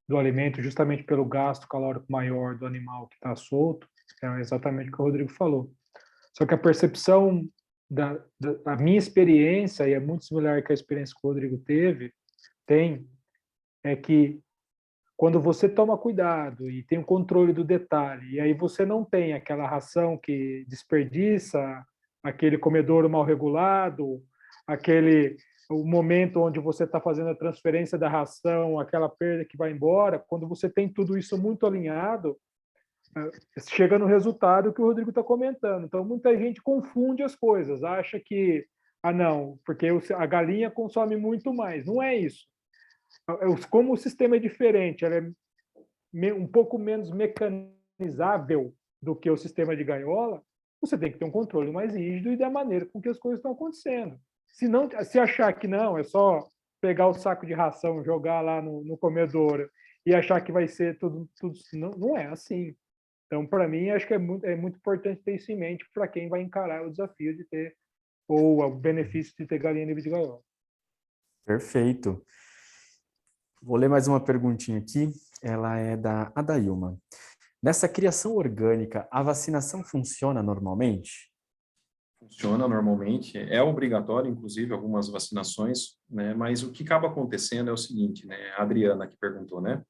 do alimento, justamente pelo gasto calórico maior do animal que está solto, é exatamente o que o Rodrigo falou. Só que a percepção da minha experiência, e é muito similar com a experiência que o Rodrigo tem, é que quando você toma cuidado e tem o controle do detalhe, e aí você não tem aquela ração que desperdiça, aquele comedouro mal regulado, o momento onde você está fazendo a transferência da ração, aquela perda que vai embora, quando você tem tudo isso muito alinhado, chega no resultado que o Rodrigo está comentando. Então, muita gente confunde as coisas, acha que, não, porque a galinha consome muito mais. Não é isso. Como o sistema é diferente, ela é um pouco menos mecanizável do que o sistema de gaiola, você tem que ter um controle mais rígido e da maneira com que as coisas estão acontecendo. Se achar que não, é só pegar o saco de ração, jogar lá no comedouro e achar que vai ser tudo não é assim. Então, para mim, acho que é muito importante ter isso em mente para quem vai encarar o desafio de ter, ou o benefício de ter galinha livre de gaiola. Perfeito. Vou ler mais uma perguntinha aqui, ela é da Adailma. Nessa criação orgânica, a vacinação funciona normalmente? Funciona normalmente, é obrigatório, inclusive, algumas vacinações, né? Mas o que acaba acontecendo é o seguinte, né? A Adriana que perguntou, né?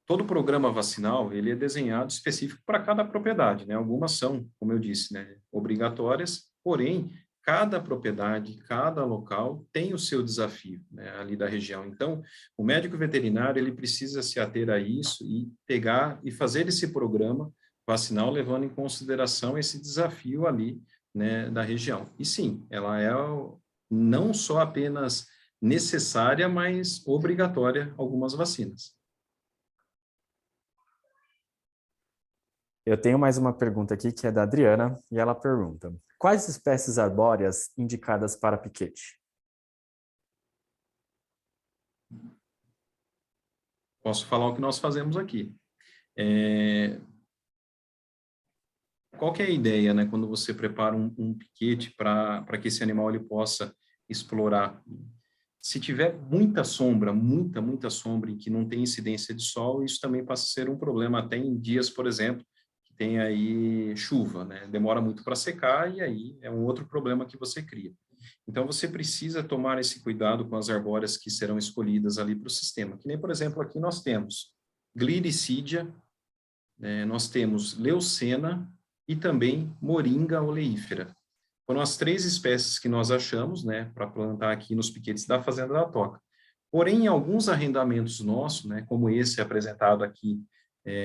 Todo programa vacinal, ele é desenhado específico para cada propriedade, né? Algumas são, como eu disse, né, obrigatórias, porém, cada propriedade, cada local tem o seu desafio, né, ali da região. Então, o médico veterinário, ele precisa se ater a isso e pegar e fazer esse programa vacinal levando em consideração esse desafio ali, né, da região. E sim, ela é não só apenas necessária, mas obrigatória algumas vacinas. Eu tenho mais uma pergunta aqui que é da Adriana e ela pergunta: quais espécies arbóreas indicadas para piquete? Posso falar o que nós fazemos aqui. Qual que é a ideia, né, quando você prepara um piquete para que esse animal ele possa explorar? Se tiver muita sombra, muita sombra em que não tem incidência de sol, isso também passa a ser um problema até em dias, por exemplo, que tem aí chuva, né? Demora muito para secar e aí é um outro problema que você cria. Então, você precisa tomar esse cuidado com as arbóreas que serão escolhidas ali para o sistema. Que nem, por exemplo, aqui nós temos Gliricidia, nós temos Leucena e também Moringa oleífera. Foram as 3 espécies que nós achamos, né, para plantar aqui nos piquetes da Fazenda da Toca. Porém, em alguns arrendamentos nossos, né, como esse apresentado aqui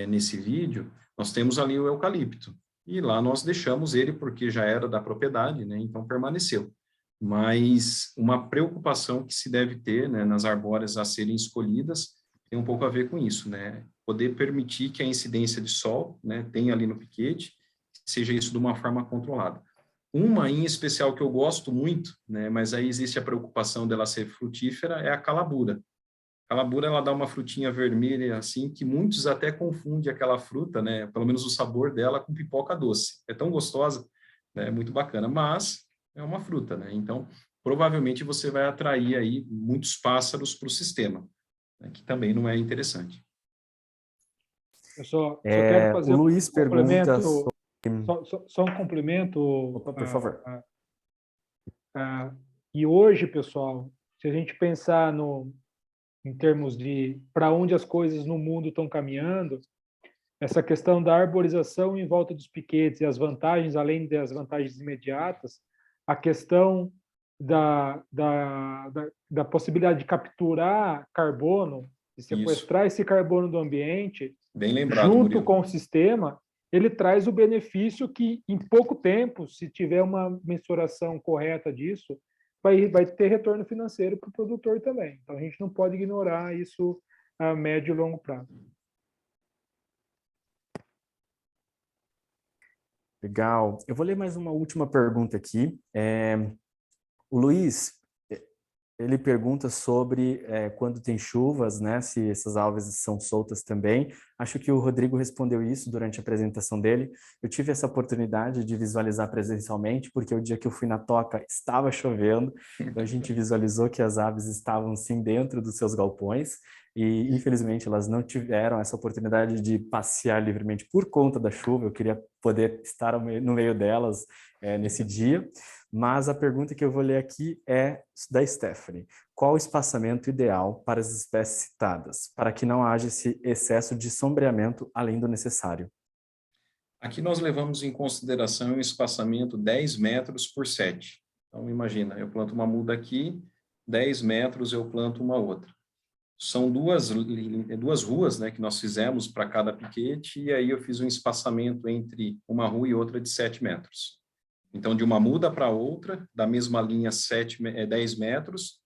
nesse vídeo, nós temos ali o eucalipto. E lá nós deixamos ele porque já era da propriedade, né, então permaneceu. Mas uma preocupação que se deve ter, né, nas arbóreas a serem escolhidas tem um pouco a ver com isso, né? Poder permitir que a incidência de sol, né, tenha ali no piquete, seja isso de uma forma controlada. Uma em especial que eu gosto muito, né, mas aí existe a preocupação dela ser frutífera, é a calabura. A labura, ela dá uma frutinha vermelha, assim, que muitos até confundem aquela fruta, né? Pelo menos o sabor dela com pipoca doce. É tão gostosa, né? É muito bacana, mas é uma fruta, né? Então, provavelmente você vai atrair aí muitos pássaros para o sistema, né? Que também não é interessante. Eu só quero O fazer Luiz um pergunta complemento, só um complemento. Opa, por favor. E hoje, pessoal, se a gente pensar em termos de para onde as coisas no mundo estão caminhando, essa questão da arborização em volta dos piquetes e as vantagens, além das vantagens imediatas, a questão da possibilidade de capturar carbono, de sequestrar esse carbono do ambiente, Bem lembrado, junto Murilo. com o sistema, ele traz o benefício que, em pouco tempo, se tiver uma mensuração correta disso, vai ter retorno financeiro para o produtor também. Então, a gente não pode ignorar isso a médio e longo prazo. Legal. Eu vou ler mais uma última pergunta aqui. O Luiz, ele pergunta sobre quando tem chuvas, né, se essas aves são soltas também. Acho que o Rodrigo respondeu isso durante a apresentação dele. Eu tive essa oportunidade de visualizar presencialmente, porque o dia que eu fui na toca estava chovendo, então a gente visualizou que as aves estavam sim dentro dos seus galpões, e infelizmente elas não tiveram essa oportunidade de passear livremente por conta da chuva. Eu queria poder estar no meio delas nesse dia. Mas a pergunta que eu vou ler aqui é da Stephanie. Qual o espaçamento ideal para as espécies citadas, para que não haja esse excesso de sombreamento além do necessário? Aqui nós levamos em consideração um espaçamento 10 metros por 7. Então, imagina, eu planto uma muda aqui, 10 metros eu planto uma outra. São duas ruas, né, que nós fizemos para cada piquete, e aí eu fiz um espaçamento entre uma rua e outra de 7 metros. Então, de uma muda para outra, da mesma linha 10 metros,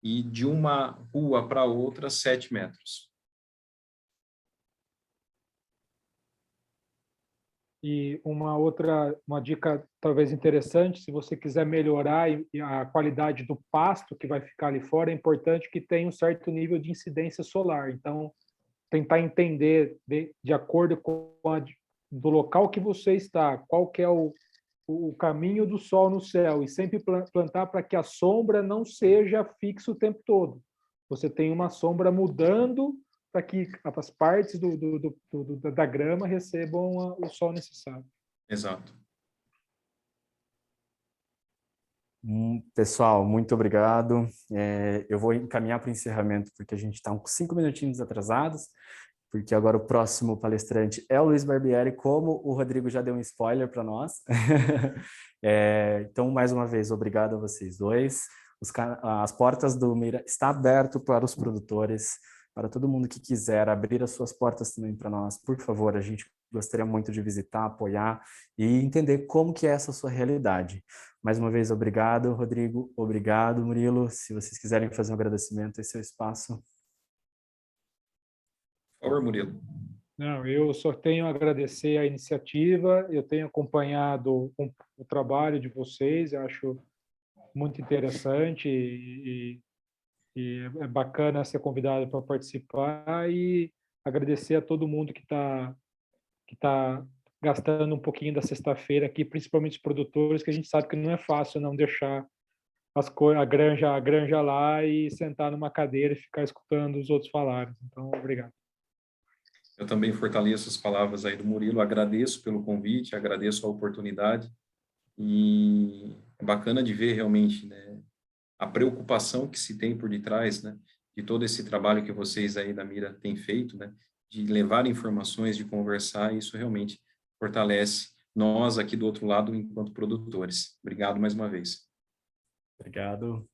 e de uma rua para outra, 7 metros. E uma dica talvez interessante, se você quiser melhorar a qualidade do pasto que vai ficar ali fora, é importante que tenha um certo nível de incidência solar. Então, tentar entender de acordo com do local que você está, qual que é o caminho do sol no céu, e sempre plantar para que a sombra não seja fixa o tempo todo. Você tem uma sombra mudando para que as partes da grama recebam o sol necessário. Exato. Pessoal, muito obrigado. Eu vou encaminhar para o encerramento, porque a gente está uns 5 minutinhos atrasados, porque agora o próximo palestrante é o Luiz Barbieri, como o Rodrigo já deu um spoiler para nós. Então, mais uma vez, obrigado a vocês dois. As portas do Mira estão abertas para os produtores, para todo mundo que quiser abrir as suas portas também para nós. Por favor, a gente gostaria muito de visitar, apoiar e entender como que é essa sua realidade. Mais uma vez, obrigado, Rodrigo. Obrigado, Murilo. Se vocês quiserem fazer um agradecimento, esse é o espaço. Por favor, Murilo. Não, eu só tenho a agradecer a iniciativa, eu tenho acompanhado o trabalho de vocês, eu acho muito interessante e é bacana ser convidado para participar, e agradecer a todo mundo que tá gastando um pouquinho da sexta-feira aqui, principalmente os produtores, que a gente sabe que não é fácil não deixar a granja lá e sentar numa cadeira e ficar escutando os outros falarem. Então, obrigado. Eu também fortaleço as palavras aí do Murilo, agradeço pelo convite, agradeço a oportunidade, e é bacana de ver realmente, né, a preocupação que se tem por detrás, né, de todo esse trabalho que vocês aí da Mira têm feito, né, de levar informações, de conversar, e isso realmente fortalece nós aqui do outro lado enquanto produtores. Obrigado mais uma vez. Obrigado.